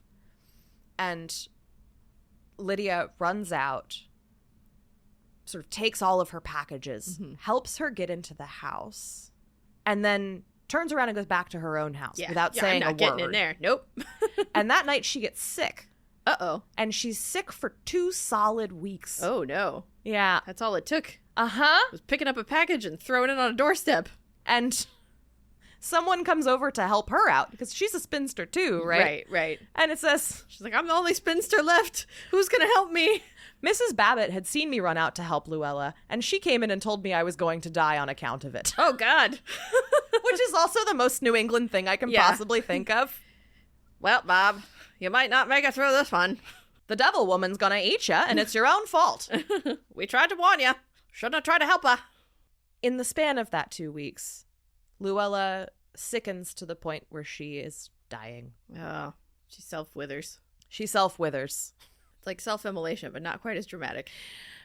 S1: And Lydia runs out, sort of takes all of her packages, helps her get into the house, and then turns around and goes back to her own house without saying
S3: I'm not
S1: a
S3: getting
S1: word.
S3: in there. Nope.
S1: And that night she gets sick.
S3: Uh-oh.
S1: And she's sick for 2 solid weeks.
S3: Oh, no.
S1: Yeah.
S3: That's all it took.
S1: Uh-huh.
S3: Was picking up a package and throwing it on a doorstep.
S1: And someone comes over to help her out because she's a spinster too, right?
S3: Right.
S1: And it says,
S3: She's like, I'm the only spinster left. Who's going to help me?
S1: Mrs. Babbitt had seen me run out to help Luella, and she came in and told me I was going to die on account of it.
S3: Oh, God.
S1: Which is also the most New England thing I can possibly think of.
S3: Well, Bob, you might not make it through this one.
S1: The devil woman's gonna eat ya, and it's your own fault.
S3: We tried to warn you. Shouldn't have tried to help her.
S1: In the span of that 2 weeks, Luella sickens to the point where she is dying.
S3: Oh, she self-withers.
S1: She self-withers.
S3: It's like self-immolation, but not quite as dramatic.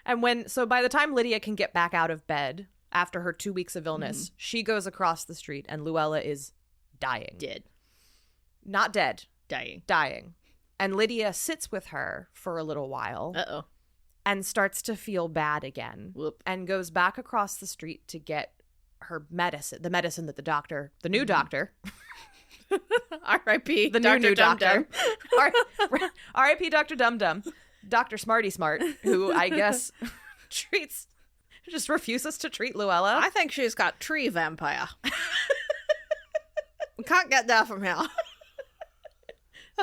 S1: And by the time Lydia can get back out of bed after her 2 weeks of illness, she goes across the street and Luella is dying.
S3: Dead.
S1: Not dead.
S3: Dying.
S1: Dying. And Lydia sits with her for a little while.
S3: Uh-oh.
S1: And starts to feel bad again.
S3: Whoop.
S1: And goes back across the street to get her medicine, the medicine that the new doctor,
S3: R.I.P.
S1: the
S3: Dr.
S1: new
S3: Dum-Dum.
S1: doctor, R.I.P. Dr. Dum-Dum, Dr. Smarty Smart, who I guess just refuses to treat Luella.
S3: I think she's got tree vampire. We can't get that from here.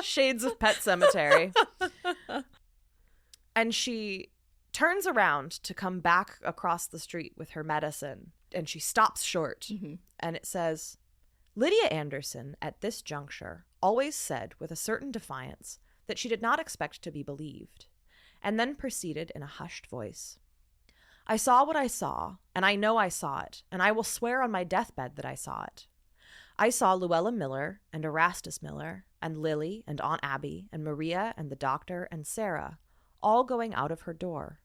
S1: Shades of Pet Cemetery. And she turns around to come back across the street with her medicine, and she stops short. And it says, Lydia Anderson, at this juncture, always said with a certain defiance that she did not expect to be believed, and then proceeded in a hushed voice. I saw what I saw, and I know I saw it, and I will swear on my deathbed that I saw it. I saw Luella Miller and Erastus Miller and Lily and Aunt Abby and Maria and the doctor and Sarah all going out of her door,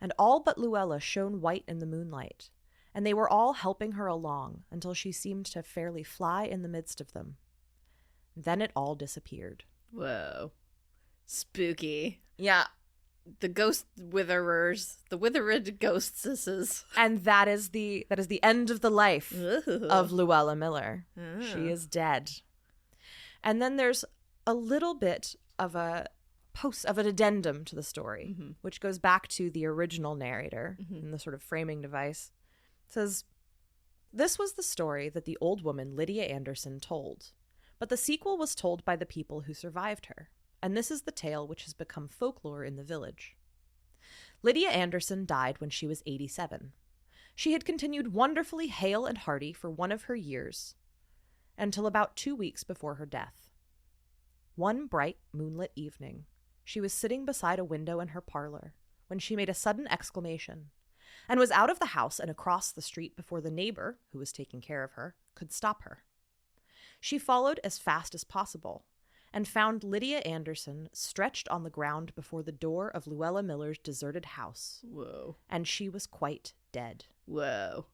S1: and all but Luella shone white in the moonlight, and they were all helping her along until she seemed to fairly fly in the midst of them. Then it all disappeared.
S3: Whoa. Spooky.
S1: Yeah.
S3: The ghost witherers, the withered ghostesses.
S1: And that is the end of the life
S3: Ooh.
S1: of Luella Miller.
S3: Oh.
S1: She is dead. And then there's a little bit of an addendum to the story, which goes back to the original narrator in the sort of framing device. It says, this was the story that the old woman Lydia Anderson told, but the sequel was told by the people who survived her, and this is the tale which has become folklore in the village. Lydia Anderson died when she was 87. She had continued wonderfully hale and hearty for one of her years, until about 2 weeks before her death. One bright moonlit evening, she was sitting beside a window in her parlor when she made a sudden exclamation, and was out of the house and across the street before the neighbor, who was taking care of her, could stop her. She followed as fast as possible, and found Lydia Anderson stretched on the ground before the door of Luella Miller's deserted house.
S3: Whoa.
S1: And she was quite dead.
S3: Whoa.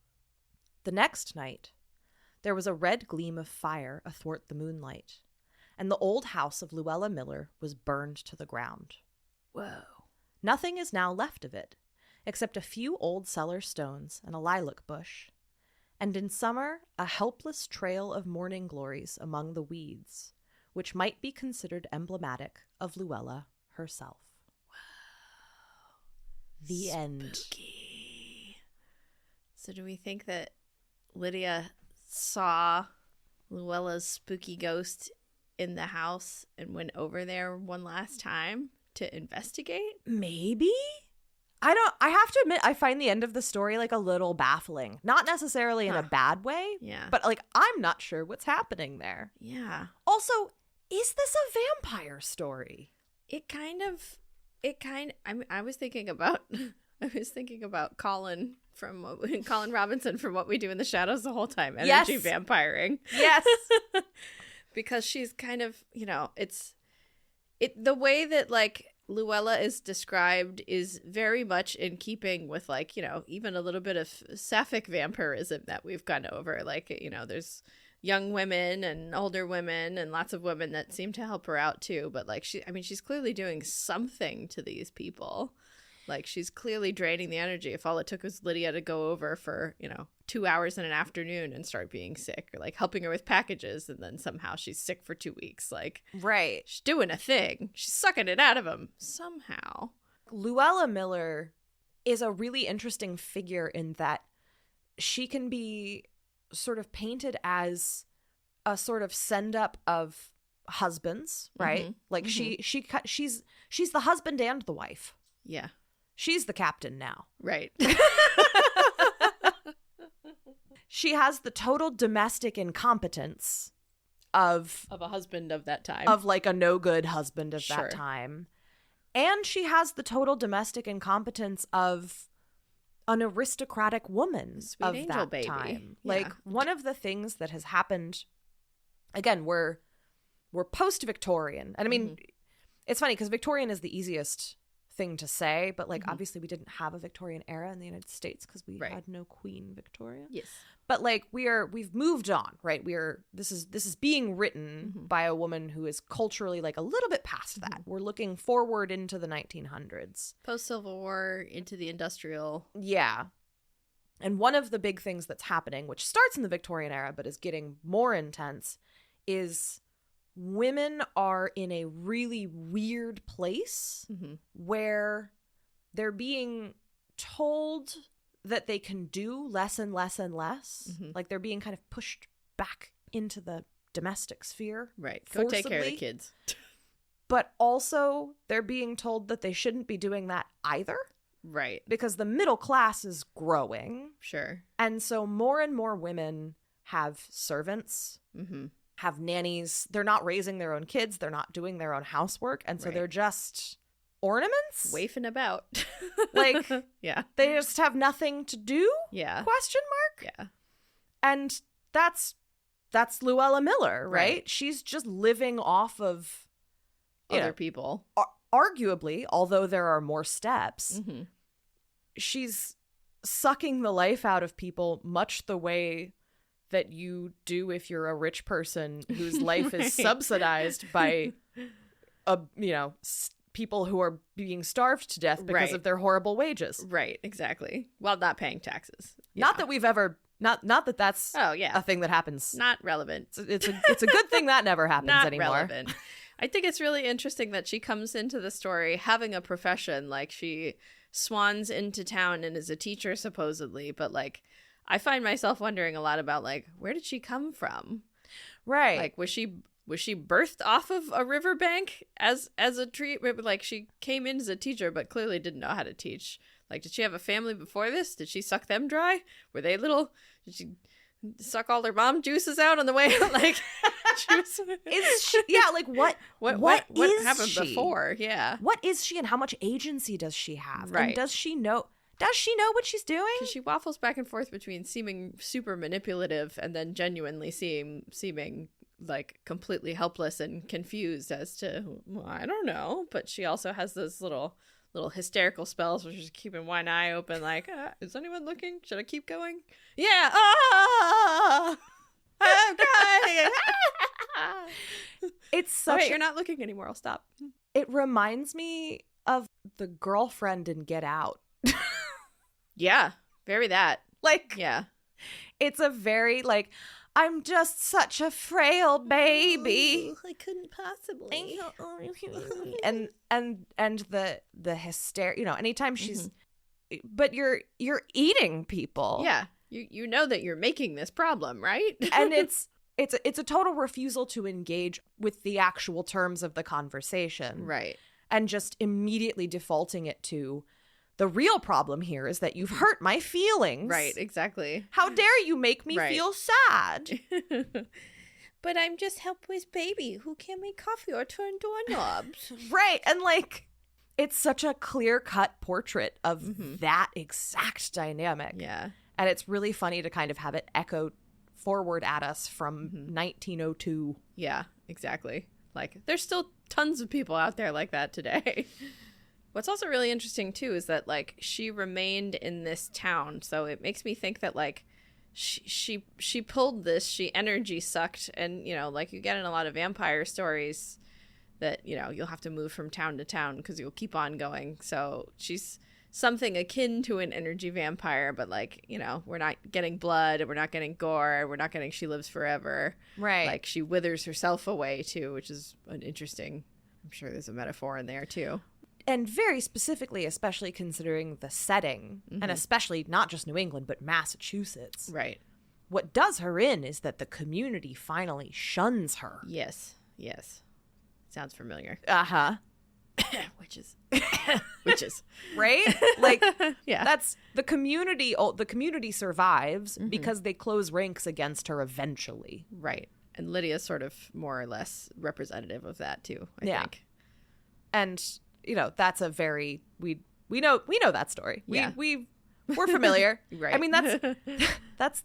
S1: The next night, there was a red gleam of fire athwart the moonlight, and the old house of Luella Miller was burned to the ground.
S3: Whoa.
S1: Nothing is now left of it, except a few old cellar stones and a lilac bush, and in summer a helpless trail of morning glories among the weeds, which might be considered emblematic of Luella herself.
S3: Wow.
S1: The end.
S3: Spooky. So do we think that Lydia saw Luella's spooky ghost in the house and went over there one last time to investigate?
S1: Maybe? I have to admit, I find the end of the story like a little baffling. Not necessarily in a bad way,
S3: Yeah.
S1: but like I'm not sure what's happening there.
S3: Yeah.
S1: Also, is this a vampire story?
S3: I was thinking about Colin Colin Robinson from What We Do in the Shadows the whole time. Energy
S1: Yes.
S3: vampiring.
S1: Yes.
S3: Because she's kind of, the way that like Luella is described is very much in keeping with like, even a little bit of sapphic vampirism that we've gone over. Like, there's young women and older women and lots of women that seem to help her out too. But like, she's clearly doing something to these people. Like, she's clearly draining the energy. If all it took was Lydia to go over for, 2 hours in an afternoon and start being sick, or like helping her with packages, and then somehow she's sick for 2 weeks. Like,
S1: Right.
S3: she's doing a thing. She's sucking it out of him somehow.
S1: Luella Miller is a really interesting figure in that she can be sort of painted as a sort of send up of husbands, right?
S3: Mhm.
S1: Like she's the husband and the wife.
S3: Yeah.
S1: She's the captain now.
S3: Right.
S1: She has the total domestic incompetence of
S3: Of a husband of that time.
S1: of like a no good husband of
S3: Sure.
S1: that time. And she has the total domestic incompetence of an aristocratic woman
S3: Sweet
S1: of
S3: angel
S1: that
S3: baby.
S1: time.
S3: Yeah.
S1: Like, one of the things that has happened, again, we're post-Victorian. And I mean, it's funny because Victorian is the easiest thing to say, but like obviously we didn't have a Victorian era in the United States because we had no Queen Victoria.
S3: Yes.
S1: But like we've moved on, right? This is being written by a woman who is culturally like a little bit past that. We're looking forward into the 1900s.
S3: Post-Civil War into the industrial.
S1: Yeah. And one of the big things that's happening, which starts in the Victorian era but is getting more intense, is women are in a really weird place where they're being told that they can do less and less and less. Like they're being kind of pushed back into the domestic sphere.
S3: Right. Go take care of the
S1: forcibly.
S3: kids.
S1: But also they're being told that they shouldn't be doing that either.
S3: Right.
S1: Because the middle class is growing.
S3: Sure.
S1: And so more and more women have servants, have nannies. They're not raising their own kids. They're not doing their own housework. And so they're just ornaments.
S3: Waifing about.
S1: Like,
S3: yeah.
S1: they just have nothing to do?
S3: Yeah.
S1: Question mark?
S3: Yeah.
S1: And that's Luella Miller, right?
S3: Right.
S1: She's just living off of
S3: Other people.
S1: Arguably, although there are more steps, she's sucking the life out of people much the way that you do if you're a rich person whose life is subsidized by people who are being starved to death because of their horrible wages.
S3: Right, exactly. While not paying taxes.
S1: Not that we've ever not that that's a thing that happens.
S3: Not relevant.
S1: It's a good thing that never happens
S3: Not
S1: anymore.
S3: relevant. I think it's really interesting that she comes into the story having a profession. Like, she swans into town and is a teacher supposedly, but like I find myself wondering a lot about like, where did she come from?
S1: Right.
S3: Like, was she birthed off of a riverbank as a tree? Like, she came in as a teacher but clearly didn't know how to teach. Like, did she have a family before this? Did she suck them dry? Were they little? Did she suck all their mom juices out on the way out? Like,
S1: is she, yeah, like what is
S3: happened
S1: she?
S3: before? Yeah.
S1: What is she and how much agency does she have?
S3: Right.
S1: And does she know what she's doing?
S3: Because she waffles back and forth between seeming super manipulative and then genuinely seeming like completely helpless and confused as to, well, I don't know. But she also has those little hysterical spells where she's keeping one eye open, like, is anyone looking? Should I keep going? Yeah. I'm crying.
S1: It's such.
S3: You're not looking anymore. I'll stop.
S1: It reminds me of the girlfriend in Get Out.
S3: Yeah, very that.
S1: Like,
S3: yeah,
S1: it's a very like, I'm just such a frail baby.
S3: I couldn't possibly.
S1: and the hysteria, anytime she's, but you're eating people.
S3: Yeah, you know that you're making this problem, right?
S1: And it's a total refusal to engage with the actual terms of the conversation.
S3: Right.
S1: And just immediately defaulting it to, the real problem here is that you've hurt my feelings.
S3: Right, exactly.
S1: How dare you make me feel sad?
S3: But I'm just helpless baby who can't make coffee or turn doorknobs.
S1: Right. And like, it's such a clear-cut portrait of that exact dynamic.
S3: Yeah.
S1: And it's really funny to kind of have it echo forward at us from 1902.
S3: Yeah, exactly. Like, there's still tons of people out there like that today. What's also really interesting, too, is that, like, she remained in this town. So it makes me think that, like, she pulled this, she energy sucked. And, like, you get in a lot of vampire stories that, you'll have to move from town to town because you'll keep on going. So she's something akin to an energy vampire, but, like, we're not getting blood, we're not getting gore, we're not getting she lives forever.
S1: Right.
S3: Like, she withers herself away, too, which is an interesting, I'm sure there's a metaphor in there, too.
S1: And very specifically, especially considering the setting, and especially not just New England, but Massachusetts.
S3: Right.
S1: What does her in is that the community finally shuns her.
S3: Yes. Sounds familiar.
S1: Uh-huh.
S3: Witches.
S1: Right? Like,
S3: yeah.
S1: That's the community. The community survives because they close ranks against her eventually.
S3: Right. And Lydia's sort of more or less representative of that, too, I think.
S1: And... that's a very we know that story.
S3: Yeah.
S1: We've We're familiar.
S3: Right.
S1: I mean, that's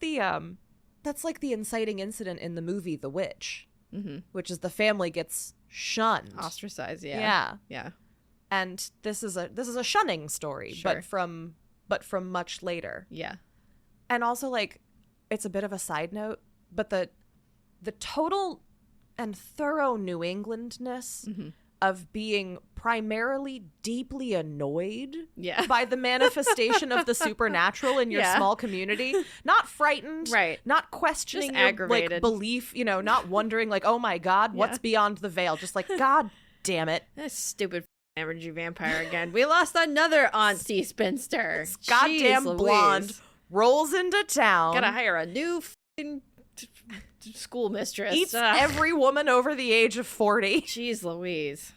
S1: like the inciting incident in the movie The Witch, which is the family gets shunned.
S3: Ostracized, yeah.
S1: Yeah.
S3: Yeah.
S1: And this is a shunning story,
S3: Sure.
S1: but from much later.
S3: Yeah.
S1: And also, like, it's a bit of a side note, but the total and thorough New Englandness of being primarily deeply annoyed by the manifestation of the supernatural in your small community, not frightened,
S3: right,
S1: not questioning
S3: just
S1: your
S3: aggravated.
S1: like belief, not wondering like, oh my God, what's beyond the veil, just like, God damn it,
S3: that stupid energy vampire again. We lost another auntie spinster.
S1: This goddamn
S3: Jeez
S1: blonde
S3: Louise.
S1: rolls into town,
S3: Gotta hire a new school mistress.
S1: Eats every woman over the age of 40.
S3: Jeez Louise.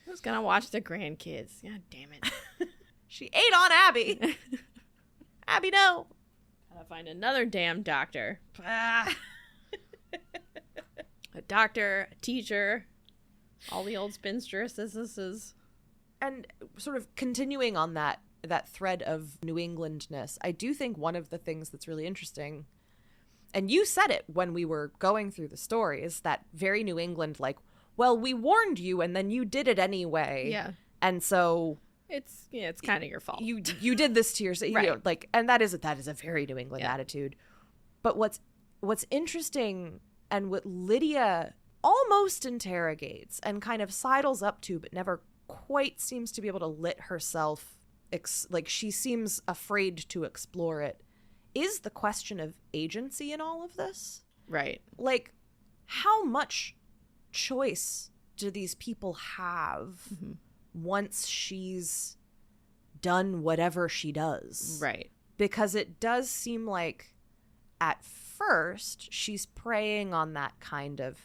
S3: Who's gonna watch the grandkids? God damn it.
S1: She ate on Abby. Abby, no.
S3: Gotta find another damn doctor. A doctor, a teacher, all the old spinstresses.
S1: And sort of continuing on that thread of New Englandness, I do think one of the things that's really interesting, and you said it when we were going through the story, is that very New England, like, well, we warned you and then you did it anyway.
S3: Yeah.
S1: And so
S3: it's kind of your fault.
S1: You did this to yourself.
S3: Right.
S1: Like, and that is a very New England attitude. But what's interesting, and what Lydia almost interrogates and kind of sidles up to, but never quite seems to be able to let herself, like, she seems afraid to explore it, is the question of agency in all of this.
S3: Right.
S1: Like, how much choice do these people have once she's done whatever she does?
S3: Right.
S1: Because it does seem like at first she's preying on that kind of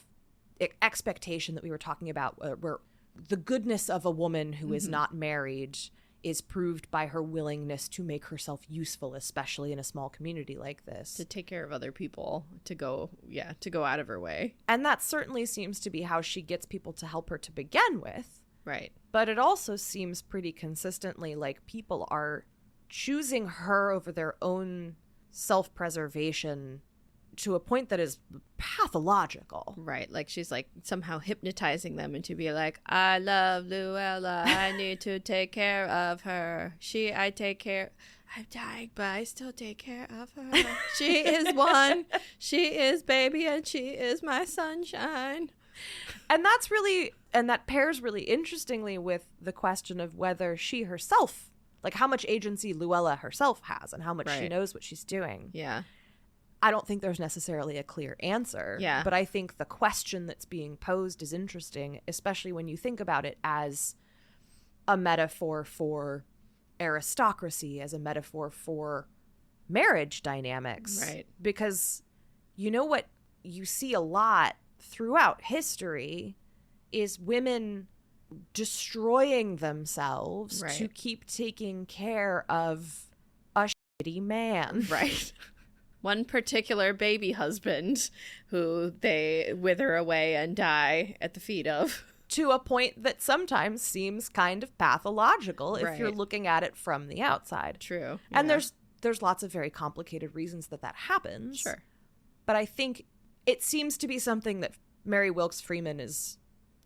S1: expectation that we were talking about, where the goodness of a woman who is not married is proved by her willingness to make herself useful, especially in a small community like this.
S3: To take care of other people, to go out of her way.
S1: And that certainly seems to be how she gets people to help her to begin with.
S3: Right.
S1: But it also seems pretty consistently like people are choosing her over their own self-preservation to a point that is pathological.
S3: Right. Like she's like somehow hypnotizing them into be like, I love Luella. I need to take care of her. I take care. I'm dying, but I still take care of her. She is one. She is baby, and she is my sunshine.
S1: And that pairs really interestingly with the question of whether she herself, like how much agency Luella herself has and how much she knows what she's doing.
S3: Yeah.
S1: I don't think there's necessarily a clear answer.
S3: Yeah.
S1: But I think the question that's being posed is interesting, especially when you think about it as a metaphor for aristocracy, as a metaphor for marriage dynamics.
S3: Right.
S1: Because you know what you see a lot throughout history is women destroying themselves to keep taking care of a shitty man.
S3: Right. One particular baby husband who they wither away and die at the feet of.
S1: To a point that sometimes seems kind of pathological if you're looking at it from the outside.
S3: True.
S1: And there's lots of very complicated reasons that happens.
S3: Sure.
S1: But I think it seems to be something that Mary Wilkins Freeman is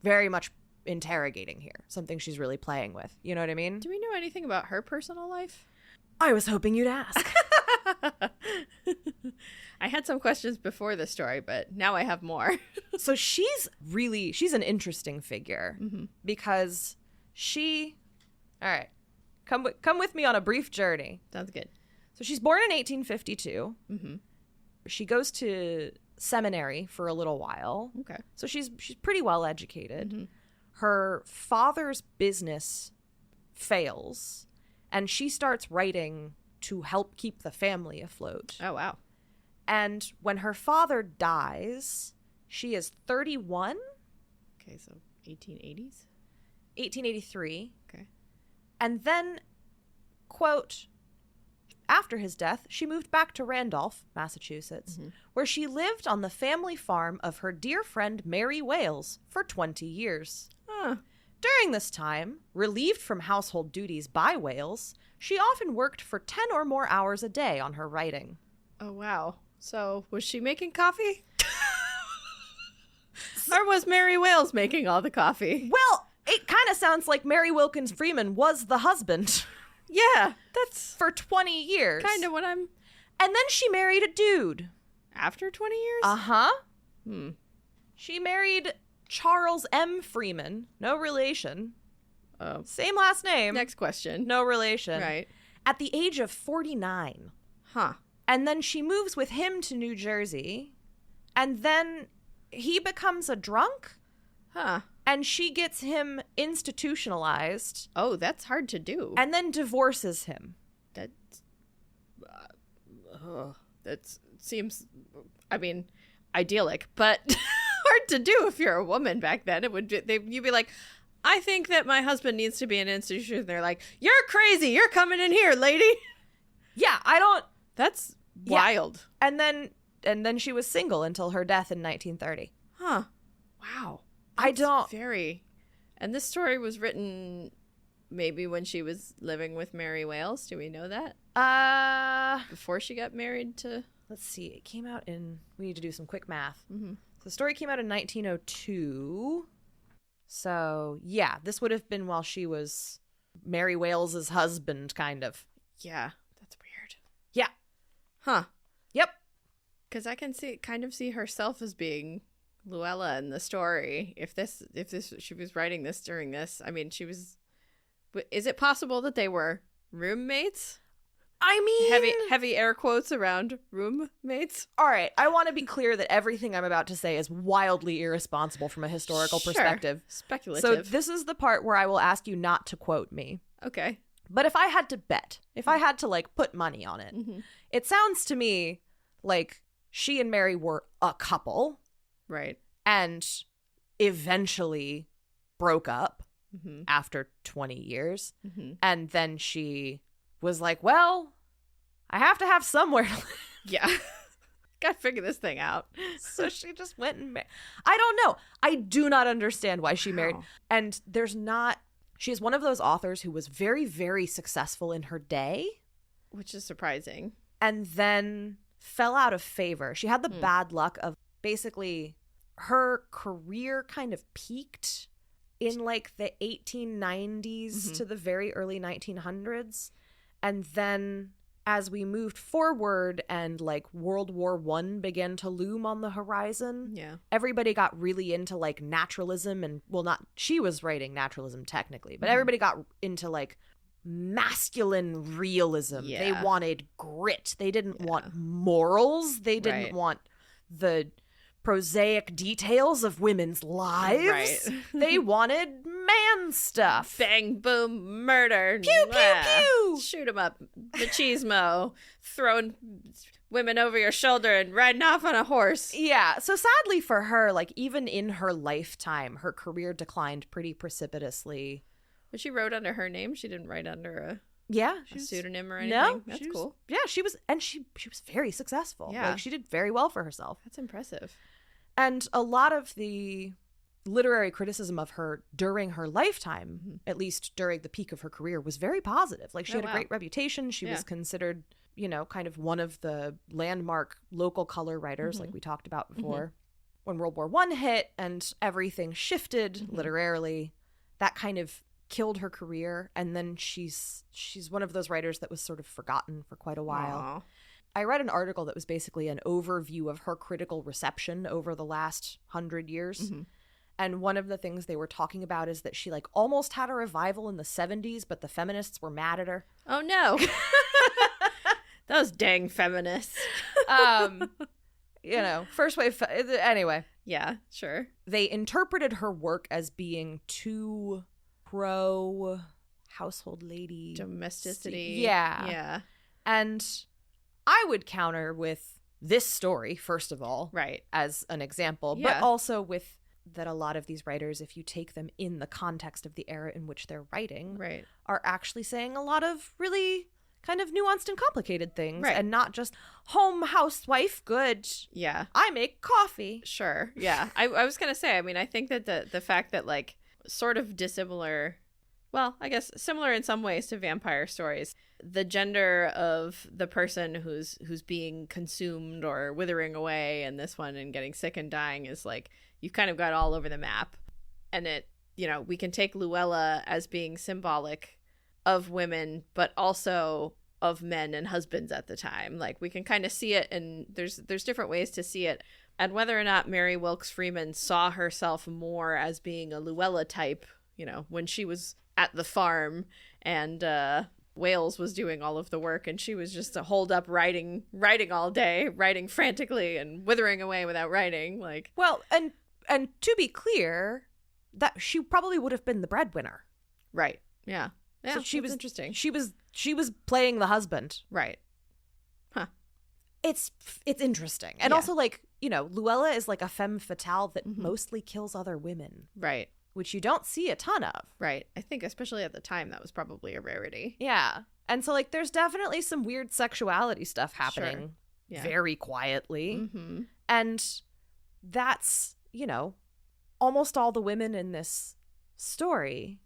S1: very much interrogating here. Something she's really playing with. You know what I mean?
S3: Do we know anything about her personal life?
S1: I was hoping you'd ask.
S3: I had some questions before the story, but now I have more.
S1: So she's an interesting figure because all right, come with me on a brief journey.
S3: Sounds good.
S1: So she's born in 1852. She goes to seminary for a little while.
S3: Okay.
S1: So she's pretty well educated. Her father's business fails, and she starts writing to help keep the family afloat.
S3: Oh, wow.
S1: And when her father dies, she is 31.
S3: Okay, so 1880s?
S1: 1883.
S3: Okay.
S1: And then, quote, after his death, she moved back to Randolph, Massachusetts, where she lived on the family farm of her dear friend Mary Wales for 20 years.
S3: Huh.
S1: During this time, relieved from household duties by Wales, she often worked for 10 or more hours a day on her writing.
S3: Oh, wow. So, was she making coffee? Or was Mary Wales making all the coffee?
S1: Well, it kind of sounds like Mary Wilkins Freeman was the husband.
S3: Yeah, that's
S1: for 20 years.
S3: kind of what I'm...
S1: And then she married a dude.
S3: After 20 years?
S1: Uh-huh.
S3: Hmm.
S1: She married Charles M. Freeman. No relation.
S3: Oh.
S1: Same last name.
S3: Next question.
S1: No relation.
S3: Right.
S1: At the age of 49.
S3: Huh.
S1: And then she moves with him to New Jersey. And then he becomes a drunk.
S3: Huh.
S1: And she gets him institutionalized.
S3: Oh, that's hard to do.
S1: And then divorces him.
S3: That seems, I mean, idyllic, but hard to do if you're a woman back then. You'd be like, I think that my husband needs to be in an institution. And they're like, you're crazy. You're coming in here, lady.
S1: Yeah, I don't.
S3: That's wild.
S1: And then she was single until her death in 1930.
S3: Huh. Wow.
S1: I don't.
S3: Very. And this story was written maybe when she was living with Mary Wales. Do we know that? Before she got married to...
S1: Let's see. It came out in... We need to do some quick math.
S3: Mm-hmm.
S1: So the story came out in 1902. So, yeah, this would have been while she was Mary Wales's husband, kind of.
S3: Yeah, that's weird.
S1: Yeah.
S3: Huh.
S1: Yep.
S3: Because I can kind of see herself as being Luella in the story. If she was writing this during this, I mean, she was... Is it possible that they were roommates?
S1: I mean...
S3: Heavy air quotes around roommates.
S1: All right. I want to be clear that everything I'm about to say is wildly irresponsible from a historical perspective.
S3: Speculative.
S1: So this is the part where I will ask you not to quote me.
S3: Okay.
S1: But if I had to bet, if I had to, like, put money on it,
S3: Mm-hmm.
S1: it sounds to me like she and Mary were a couple.
S3: Right.
S1: And eventually broke up
S3: Mm-hmm.
S1: after 20 years.
S3: Mm-hmm.
S1: And then she was like, well, I have to have somewhere to live.
S3: Yeah. Gotta figure this thing out.
S1: So she just went and I don't know. I do not understand why she married.
S3: Wow.
S1: And she is one of those authors who was very, very successful in her day.
S3: Which is surprising.
S1: And then fell out of favor. She had the bad luck of basically her career kind of peaked in like the 1890s to the very early 1900s. And then as we moved forward and like World War I began to loom on the horizon,
S3: Yeah.
S1: everybody got really into like naturalism and, well, not, she was writing naturalism technically, but everybody got into like masculine realism.
S3: Yeah.
S1: They wanted grit. They didn't want morals. They didn't
S3: Right.
S1: want the prosaic details of women's lives.
S3: Right.
S1: They wanted man stuff.
S3: Bang, boom, murder.
S1: Pew, pew, pew.
S3: Shoot 'em up. Machismo. Throwing women over your shoulder and riding off on a horse.
S1: Yeah. So sadly for her, like even in her lifetime, her career declined pretty precipitously.
S3: But she wrote under her name. She didn't write under a pseudonym or anything.
S1: No,
S3: That's
S1: she was,
S3: cool.
S1: Yeah, she was very successful.
S3: Yeah.
S1: Like she did very well for herself.
S3: That's impressive.
S1: And a lot of the literary criticism of her during her lifetime, at least during the peak of her career, was very positive. Like she had a great reputation. She was considered, kind of one of the landmark local color writers, like we talked about before. When World War I hit and everything shifted literarily, that kind of killed her career. And then she's one of those writers that was sort of forgotten for quite a while.
S3: Aww.
S1: I read an article that was basically an overview of her critical reception over the last 100 years. And one of the things they were talking about is that she like almost had a revival in the 70s, but the feminists were mad at her.
S3: Oh, no. Those dang feminists.
S1: First wave. Anyway.
S3: Yeah, sure.
S1: They interpreted her work as being too pro household lady.
S3: Domesticity.
S1: Yeah.
S3: Yeah.
S1: And I would counter with this story, first of all,
S3: Right.
S1: as an example,
S3: Yeah.
S1: but also with that a lot of these writers, if you take them in the context of the era in which they're writing,
S3: Right.
S1: are actually saying a lot of really kind of nuanced and complicated things,
S3: Right.
S1: and not just home housewife, good,
S3: Yeah.
S1: I make coffee.
S3: Sure. Yeah. I was going to say, I mean, I think that the fact that like sort of dissimilar. Well, I guess similar in some ways to vampire stories. The gender of the person who's being consumed or withering away in this one and getting sick and dying is like, you've kind of got all over the map. And it, we can take Luella as being symbolic of women, but also of men and husbands at the time. Like, we can kind of see it, and there's different ways to see it. And whether or not Mary Wilkins Freeman saw herself more as being a Luella type, when she was at the farm and Wales was doing all of the work and she was just holed up writing all day, writing frantically and withering away without writing. Like,
S1: well, and to be clear, that she probably would have been the breadwinner.
S3: Right. Yeah. Yeah.
S1: So she was
S3: interesting.
S1: She was playing the husband.
S3: Right. Huh.
S1: It's interesting. And also, like, Luella is like a femme fatale that mostly kills other women.
S3: Right.
S1: Which you don't see a ton of.
S3: Right. I think especially at the time that was probably a rarity.
S1: Yeah. And so, like, there's definitely some weird sexuality stuff happening very quietly.
S3: Mm-hmm.
S1: And that's, almost all the women in this story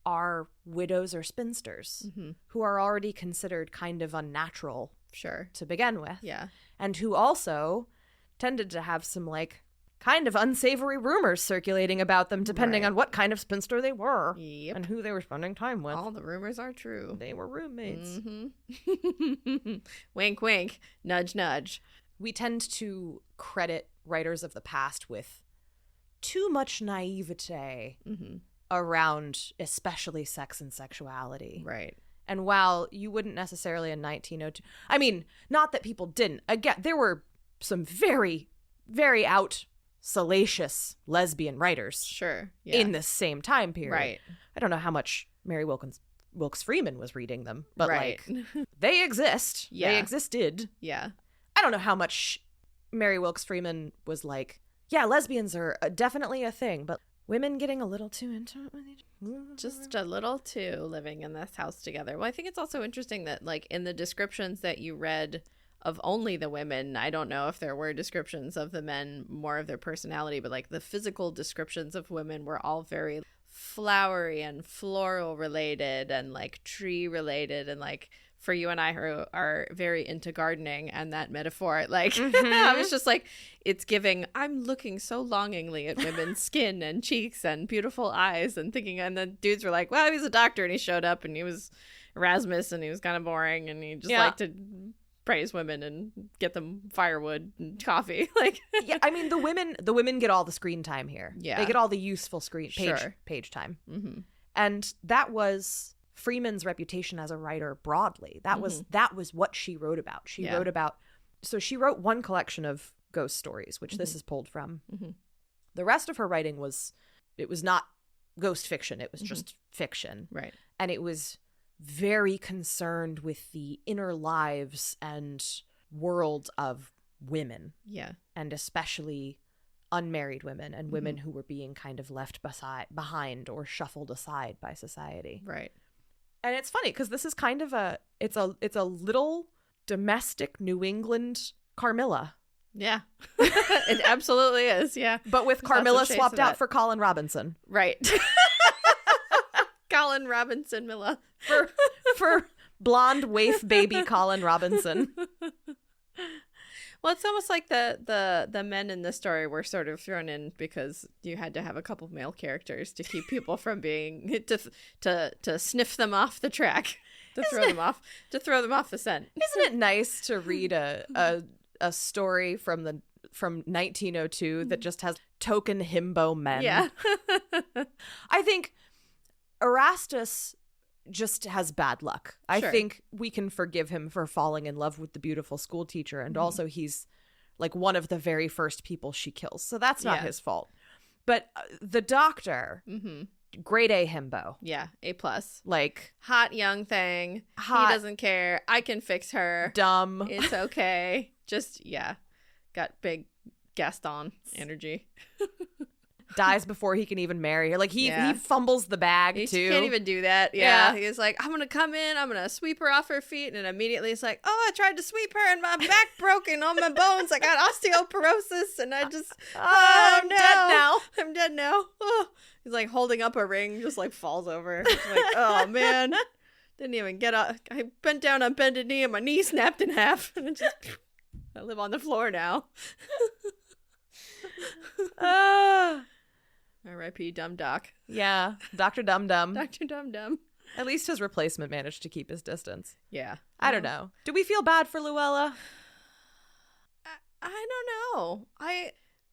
S1: are widows or spinsters who are already considered kind of unnatural to begin with.
S3: Yeah.
S1: And who also tended to have some, like, kind of unsavory rumors circulating about them, depending on what kind of spinster they were and who they were spending time with.
S3: All the rumors are true.
S1: They were roommates.
S3: Mm-hmm. Wink, wink. Nudge, nudge.
S1: We tend to credit writers of the past with too much naivete around especially sex and sexuality.
S3: Right.
S1: And while you wouldn't necessarily in 1902... I mean, not that people didn't. Again, there were some very, very out... salacious lesbian writers in this same time period.
S3: Right.
S1: I don't know how much Mary Wilkins Freeman was reading them, but like they exist. They existed.
S3: Yeah.
S1: I don't know how much Mary Wilkins Freeman was like, yeah, lesbians are definitely a thing, but women getting a little too intimate with each other.
S3: Just a little too, living in this house together. Well, I think it's also interesting that, like, in the descriptions that you read of only the women, I don't know if there were descriptions of the men, more of their personality, but like the physical descriptions of women were all very flowery and floral related and like tree related, and like for you and I who are very into gardening and that metaphor, like I was just like, it's giving, I'm looking so longingly at women's skin and cheeks and beautiful eyes and thinking, and the dudes were like, well, he's a doctor and he showed up and he was Erasmus and he was kind of boring and he just liked to praise women and get them firewood and coffee. Like,
S1: yeah, I mean, the women get all the screen time here.
S3: Yeah,
S1: they get all the useful page time. And that was Freeman's reputation as a writer broadly. That was what she wrote about. She wrote one collection of ghost stories, which this is pulled from. The rest of her writing was not ghost fiction. It was just fiction,
S3: right?
S1: And it was very concerned with the inner lives and world of women.
S3: Yeah.
S1: And especially unmarried women and women who were being kind of left behind or shuffled aside by society.
S3: Right.
S1: And it's funny because this is kind of it's a little domestic New England Carmilla.
S3: Yeah. It absolutely is. Yeah.
S1: But with Carmilla swapped out for Colin Robinson.
S3: Right. Colin Robinson Miller.
S1: For blonde waif baby Colin Robinson.
S3: Well, it's almost like the men in the story were sort of thrown in because you had to have a couple male characters to keep people from being to sniff them off the track, to throw them off the scent.
S1: Isn't it nice to read a story from 1902 that just has token himbo men?
S3: Yeah.
S1: I think Erastus just has bad luck. I think we can forgive him for falling in love with the beautiful school teacher, and also he's like one of the very first people she kills, so that's not his fault. But the doctor, grade A himbo.
S3: Yeah, A+.
S1: Like,
S3: hot young thing. He doesn't care. I can fix her.
S1: Dumb.
S3: It's okay. Just, got big Gaston energy.
S1: dies before he can even marry her. Like, he
S3: Yeah.
S1: fumbles the bag,
S3: He
S1: too.
S3: can't even do that. Yeah. He's like, I'm going to come in. I'm going to sweep her off her feet. And immediately it's like, oh, I tried to sweep her and my back broken on my bones. I got osteoporosis. And I just,
S1: I'm
S3: no.
S1: dead now.
S3: I'm dead now. Oh. He's like holding up a ring, just like falls over. It's like, oh, man. Didn't even get up. I bent down on bended knee and my knee snapped in half. And it just, I live on the floor now. R.I.P. Dumb Doc.
S1: Yeah, Dr. Dum Dum.
S3: Dr. Dum Dum.
S1: At least his replacement managed to keep his distance.
S3: Yeah.
S1: I don't know. Do we feel bad for Luella?
S3: I don't know.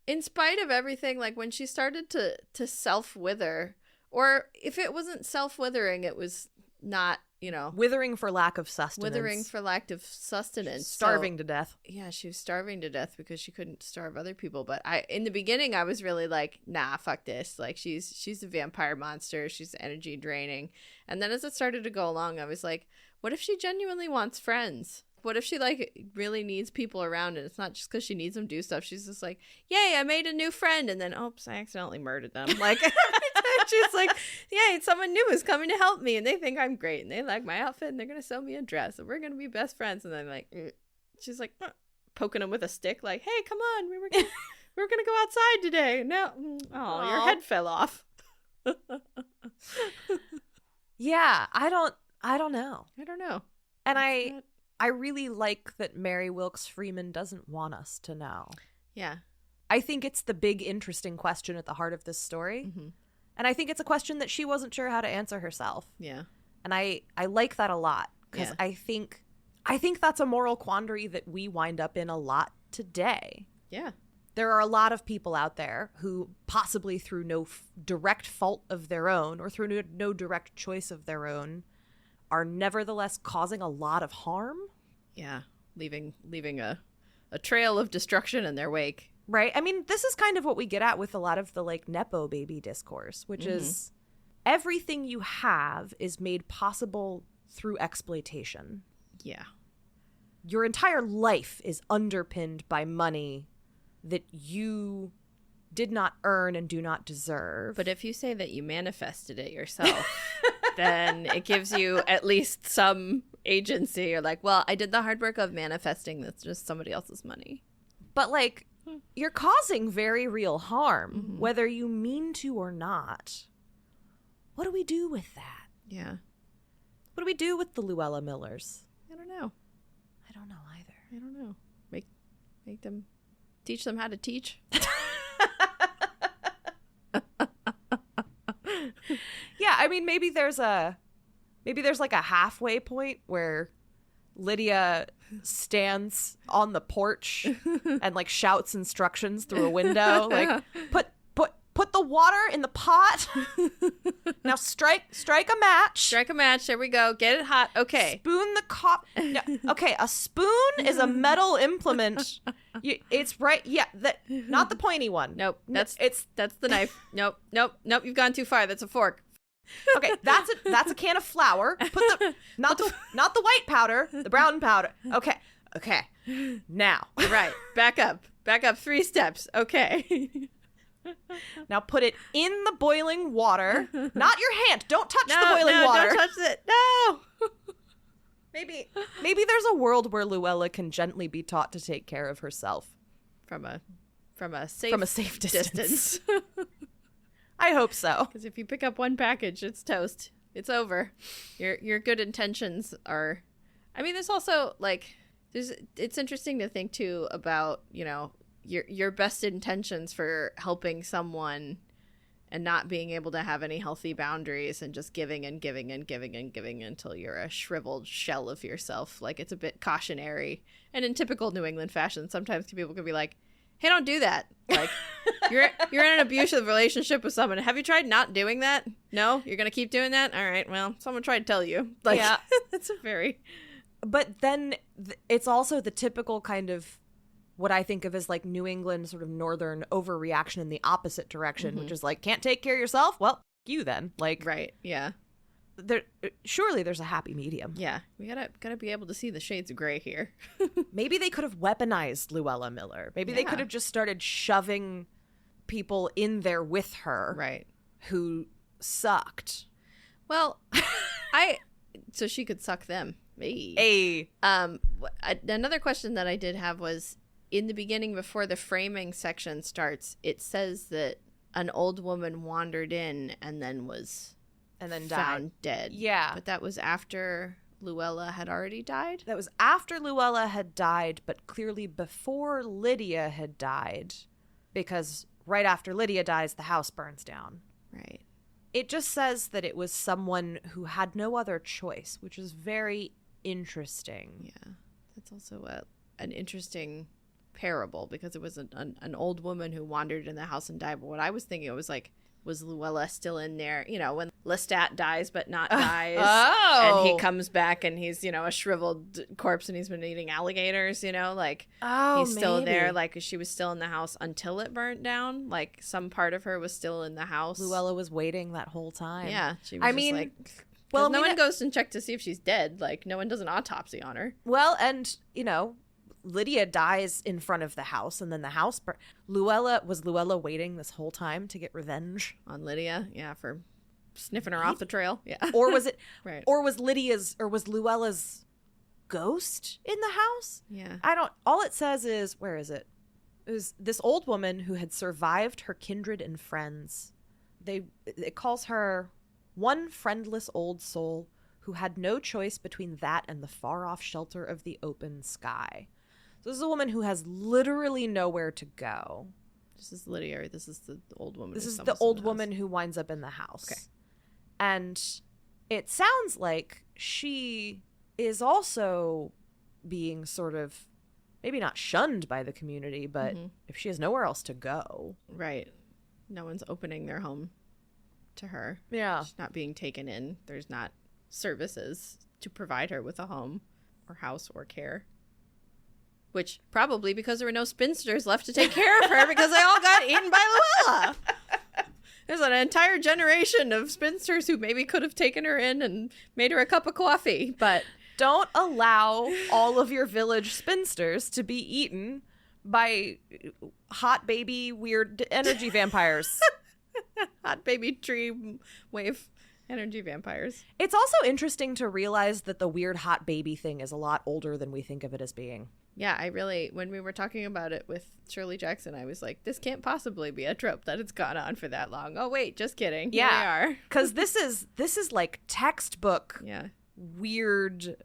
S3: In spite of everything, like when she started to self-wither, or if it wasn't self-withering, it was not,
S1: Withering for lack of sustenance.
S3: withering for lack of sustenance.
S1: Starving to death.
S3: Yeah, she was starving to death because she couldn't starve other people. But in the beginning, I was really like, nah, fuck this. Like, she's a vampire monster. She's energy draining. And then as it started to go along, I was like, what if she genuinely wants friends? What if she, like, really needs people around and it's not just because she needs them to do stuff. She's just like, yay, I made a new friend. And then, oops, I accidentally murdered them. Like, she's like, yay, someone new is coming to help me. And they think I'm great. And they like my outfit. And they're going to sew me a dress. And we're going to be best friends. And then, like, she's like, poking him with a stick. Like, hey, come on. We were going to go outside today. No. Oh, your head fell off.
S1: Yeah, I don't know.
S3: I don't know.
S1: And I really like that Mary Wilkins Freeman doesn't want us to know.
S3: Yeah.
S1: I think it's the big, interesting question at the heart of this story.
S3: Mm-hmm.
S1: And I think it's a question that she wasn't sure how to answer herself.
S3: Yeah.
S1: And I like that a lot because I think that's a moral quandary that we wind up in a lot today.
S3: Yeah.
S1: There are a lot of people out there who possibly through no direct fault of their own or through no direct choice of their own are nevertheless causing a lot of harm.
S3: Yeah. Leaving a trail of destruction in their wake.
S1: Right. I mean, this is kind of what we get at with a lot of the like Nepo baby discourse, which is everything you have is made possible through exploitation.
S3: Yeah.
S1: Your entire life is underpinned by money that you did not earn and do not deserve.
S3: But if you say that you manifested it yourself, then it gives you at least some agency. You're like, well, I did the hard work of manifesting that's just somebody else's money.
S1: But like, you're causing very real harm, whether you mean to or not. What do we do with that?
S3: Yeah.
S1: What do we do with the Luella Millers?
S3: I don't know.
S1: I don't know either.
S3: I don't know. Make them, teach them how to teach.
S1: Yeah, I mean, maybe there's like a halfway point where Lydia stands on the porch and like shouts instructions through a window, like put the water in the pot. Now strike a match.
S3: Strike a match. There we go. Get it hot. Okay.
S1: Spoon the no, okay, a spoon is a metal implement. It's right. Yeah, not the pointy one.
S3: Nope. That's the knife. Nope. You've gone too far. That's a fork.
S1: Okay, that's a can of flour. Not the white powder, the brown powder. Okay. Now,
S3: right. Back up 3 steps. Okay.
S1: Now put it in the boiling water. Not your hand. Don't touch the boiling water.
S3: Don't touch it. No.
S1: Maybe there's a world where Luella can gently be taught to take care of herself
S3: from a safe distance.
S1: I hope so.
S3: Because if you pick up one package, it's toast. It's over. Your good intentions are. I mean, there's also like it's interesting to think too about your best intentions for helping someone and not being able to have any healthy boundaries and just giving and giving and giving and giving until you're a shriveled shell of yourself. Like, it's a bit cautionary. And in typical New England fashion, sometimes people can be like, hey, don't do that. Like, you're in an abusive relationship with someone. Have you tried not doing that? No? You're going to keep doing that? All right, well, someone tried to tell you. Like,
S1: yeah.
S3: That's a very...
S1: But then it's also the typical kind of what I think of as like New England sort of northern overreaction in the opposite direction, which is like, can't take care of yourself? Well, you then. Like,
S3: right, yeah.
S1: Surely there's a happy medium.
S3: Yeah, we gotta be able to see the shades of gray here.
S1: Maybe they could have weaponized Luella Miller. Maybe they could have just started shoving people in there with her
S3: Right.
S1: who sucked.
S3: Well, so she could suck them. Another question that I did have was, in the beginning, before the framing section starts, it says that an old woman wandered in and then
S1: died.
S3: found dead.
S1: Yeah.
S3: But that was after Luella had already died?
S1: That was after Luella had died, but clearly before Lydia had died, because right after Lydia dies, the house burns down.
S3: Right.
S1: It just says that it was someone who had no other choice, which is very interesting.
S3: Yeah. That's also an interesting parable, because it was an old woman who wandered in the house and died. But what I was thinking, it was like, was Luella still in there? You know, when Lestat dies but not dies. And he comes back and he's, you know, a shriveled corpse and he's been eating alligators, you know, like he's still there. Like she was still in the house until it burnt down. Like some part of her was still in the house.
S1: Luella was waiting that whole time.
S3: Yeah. She was like,
S1: well,
S3: no one goes and checks to see if she's dead. Like no one does an autopsy on her.
S1: Well, and, you know, Lydia dies in front of the house, and then the house Luella waiting this whole time to get revenge
S3: on Lydia? Yeah, for sniffing her off the trail. Yeah.
S1: Or was it
S3: right.
S1: Or was Luella's ghost in the house?
S3: Yeah.
S1: All it says is, where is it? It was this old woman who had survived her kindred and friends. It calls her one friendless old soul who had no choice between that and the far-off shelter of the open sky. So this is a woman who has literally nowhere to go.
S3: This is Lydia, or this is the old woman?
S1: This is the old woman who winds up in the house.
S3: Okay.
S1: And it sounds like she is also being sort of, maybe not shunned by the community, but if she has nowhere else to go.
S3: Right. No one's opening their home to her.
S1: Yeah.
S3: She's not being taken in. There's not services to provide her with a home or house or care. Which probably because there were no spinsters left to take care of her because they all got eaten by Luella. There's an entire generation of spinsters who maybe could have taken her in and made her a cup of coffee, but
S1: don't allow all of your village spinsters to be eaten by hot baby weird energy vampires.
S3: Hot baby tree wave energy vampires.
S1: It's also interesting to realize that the weird hot baby thing is a lot older than we think of it as being.
S3: Yeah, when we were talking about it with Shirley Jackson, I was like, this can't possibly be a trope that it's gone on for that long. Oh, wait, just kidding.
S1: Yeah.
S3: Here we are.
S1: Because this is like textbook weird.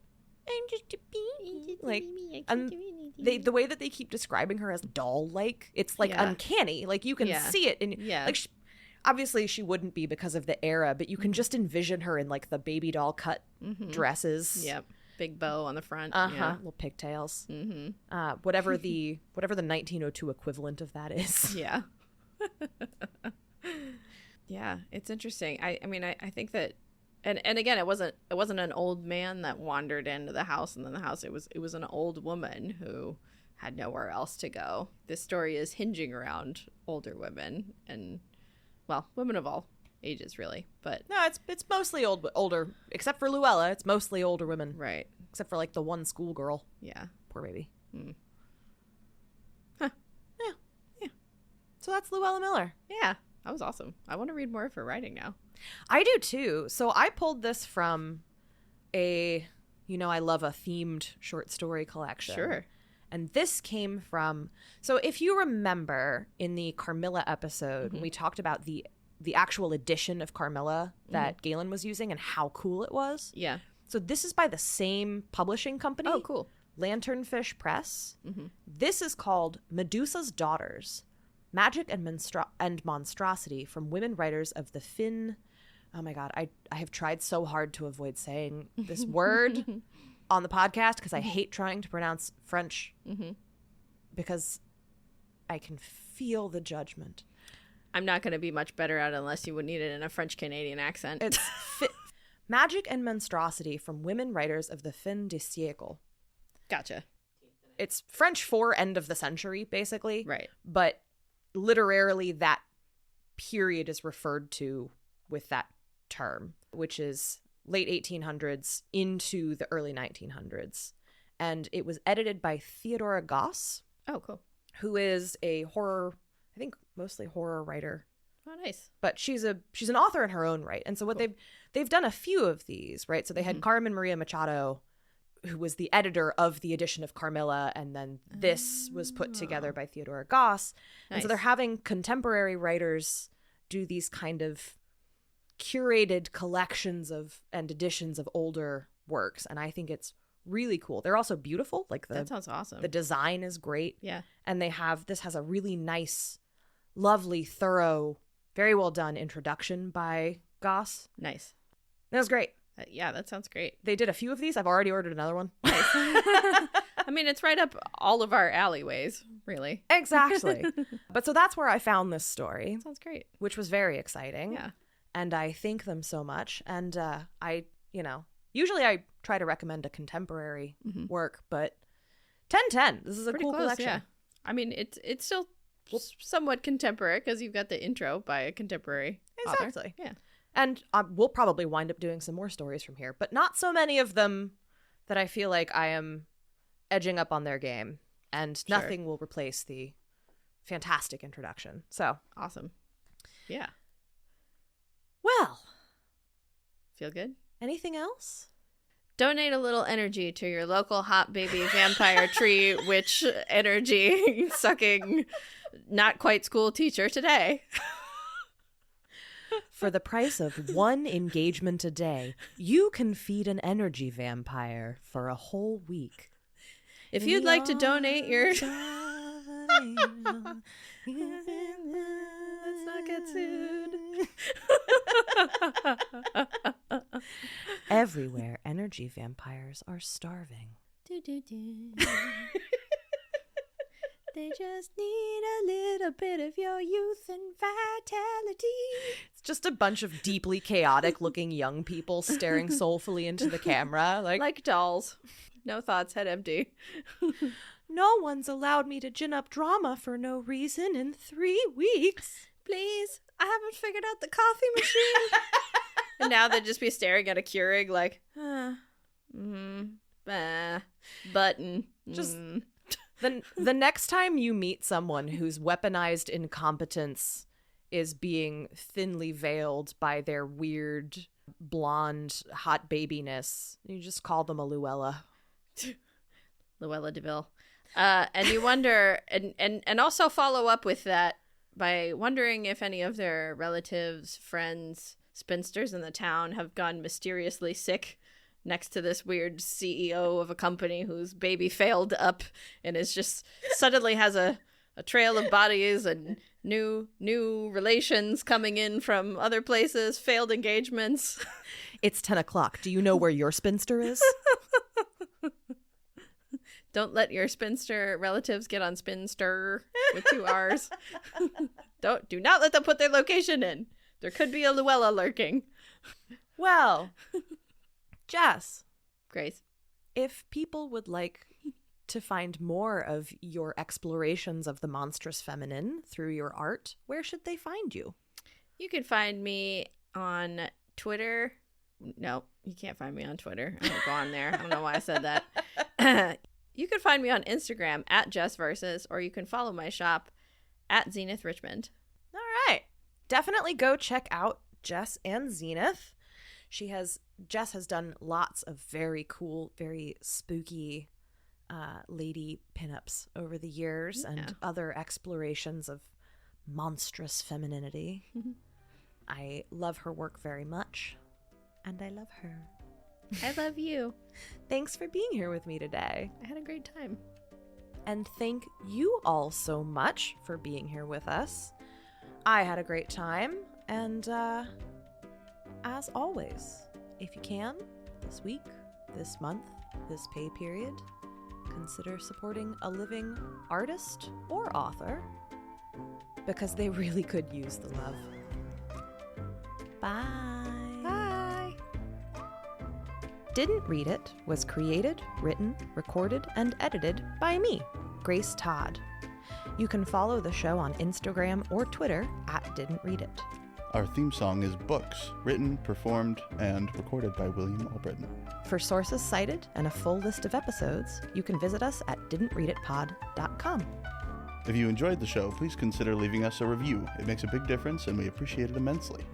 S1: I'm just a baby. Like, and the way that they keep describing her as doll-like, it's like uncanny. Like you can see it. And like obviously she wouldn't be because of the era, but you can just envision her in like the baby doll cut dresses.
S3: Yep. Big bow on the front.
S1: Little pigtails. Whatever the 1902 equivalent of that is.
S3: Yeah. Yeah, it's interesting. I mean, I think that, and again, it wasn't an old man that wandered into the house, and then the house, it was an old woman who had nowhere else to go. This story is hinging around older women, and well, women of all ages, really. But
S1: no, it's mostly older, except for Luella. It's mostly older women,
S3: right?
S1: Except for like the one schoolgirl.
S3: Yeah,
S1: poor baby.
S3: Huh.
S1: Yeah. So that's Luella Miller.
S3: Yeah, that was awesome. I want to read more of her writing now.
S1: I do too. So I pulled this from I love a themed short story collection.
S3: Sure.
S1: And this came from, so if you remember in the Carmilla episode, we talked about the actual edition of Carmilla that Galen was using and how cool it was.
S3: Yeah.
S1: So this is by the same publishing company.
S3: Oh, cool.
S1: Lanternfish Press. This is called Medusa's Daughters, Magic and Monstrosity from Women Writers of the Finn. Oh my God, I have tried so hard to avoid saying this word on the podcast because I hate trying to pronounce French because I can feel the judgment.
S3: I'm not going to be much better at it unless you would need it in a French-Canadian accent.
S1: It's Magic and Monstrosity from Women Writers of the Fin de Siècle.
S3: Gotcha.
S1: It's French for end of the century, basically.
S3: Right.
S1: But literally that period is referred to with that term, which is late 1800s into the early 1900s. And it was edited by Theodora Goss.
S3: Oh, cool.
S1: Who is a horror I think mostly horror writer.
S3: Oh, nice.
S1: But she's an author in her own right. And so what they've done a few of these, right? So they had Carmen Maria Machado, who was the editor of the edition of Carmilla, and then this was put together by Theodora Goss.
S3: Nice.
S1: And so they're having contemporary writers do these kind of curated collections and editions of older works, and I think it's really cool. They're also beautiful. Like
S3: that sounds awesome.
S1: The design is great.
S3: Yeah. And
S1: this has a really nice, lovely, thorough, very well done introduction by Goss.
S3: Nice.
S1: That was great.
S3: Yeah, that sounds great.
S1: They did a few of these. I've already ordered another one.
S3: Nice. I mean, it's right up all of our alleyways, really.
S1: Exactly. But so that's where I found this story.
S3: Sounds great.
S1: Which was very exciting.
S3: Yeah.
S1: And I thank them so much. And usually I try to recommend a contemporary work, but 1010, this is a
S3: pretty
S1: cool
S3: close,
S1: collection.
S3: Yeah. I mean, it's still somewhat contemporary because you've got the intro by a contemporary author.
S1: Exactly.
S3: Yeah.
S1: And we'll probably wind up doing some more stories from here, but not so many of them that I feel like I am edging up on their game, and nothing will replace the fantastic introduction. So
S3: awesome. Yeah.
S1: Well,
S3: feel good?
S1: Anything else?
S3: Donate a little energy to your local hot baby vampire tree witch energy sucking not quite school teacher today.
S1: For the price of one engagement a day, you can feed an energy vampire for a whole week.
S3: If you'd like to donate your...
S1: Let's
S3: not get sued.
S1: Everywhere energy vampires are starving.
S3: They just need a little bit of your youth and vitality.
S1: It's just a bunch of deeply chaotic looking young people staring soulfully into the camera.
S3: Like dolls. No thoughts, head empty.
S1: No one's allowed me to gin up drama for no reason in 3 weeks.
S3: Please, I haven't figured out the coffee machine. And now they'd just be staring at a Keurig like, button.
S1: Just the next time you meet someone whose weaponized incompetence is being thinly veiled by their weird blonde hot babiness, you just call them a Luella.
S3: Luella DeVille. And you wonder, and also follow up with that by wondering if any of their relatives, friends, spinsters in the town have gone mysteriously sick next to this weird CEO of a company whose baby failed up and is just suddenly has a trail of bodies and new relations coming in from other places, failed engagements.
S1: It's 10 o'clock. Do you know where your spinster is?
S3: Don't let your spinster relatives get on Spinster with 2 R's. Do not let them put their location in. There could be a Luella lurking.
S1: Well, Jess.
S3: Grace.
S1: If people would like to find more of your explorations of the monstrous feminine through your art, where should they find you?
S3: You can find me on Twitter. No, you can't find me on Twitter. I don't go on there. I don't know why I said that. You can find me on Instagram at Jess Versus, or you can follow my shop at Zenith Richmond.
S1: All right. Definitely go check out Jess and Zenith. Jess has done lots of very cool, very spooky lady pinups over the years and other explorations of monstrous femininity. I love her work very much, and I love her.
S3: I love you.
S1: Thanks for being here with me today.
S3: I had a great time.
S1: And thank you all so much for being here with us. I had a great time, and as always, if you can, this week, this month, this pay period, consider supporting a living artist or author, because they really could use the love. Bye.
S3: Bye.
S1: Didn't Read It was created, written, recorded, and edited by me, Grace Todd. You can follow the show on Instagram or Twitter at Didn't Read It.
S2: Our theme song is Books, written, performed, and recorded by William Albritton.
S1: For sources cited and a full list of episodes, you can visit us at didntreaditpod.com.
S2: If you enjoyed the show, please consider leaving us a review. It makes a big difference, and we appreciate it immensely.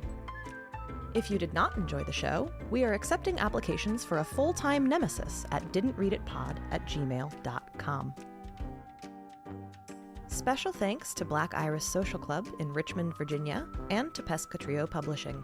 S1: If you did not enjoy the show, we are accepting applications for a full-time nemesis at didntreaditpod@gmail.com. Special thanks to Black Iris Social Club in Richmond, Virginia, and to Pesca Trio Publishing.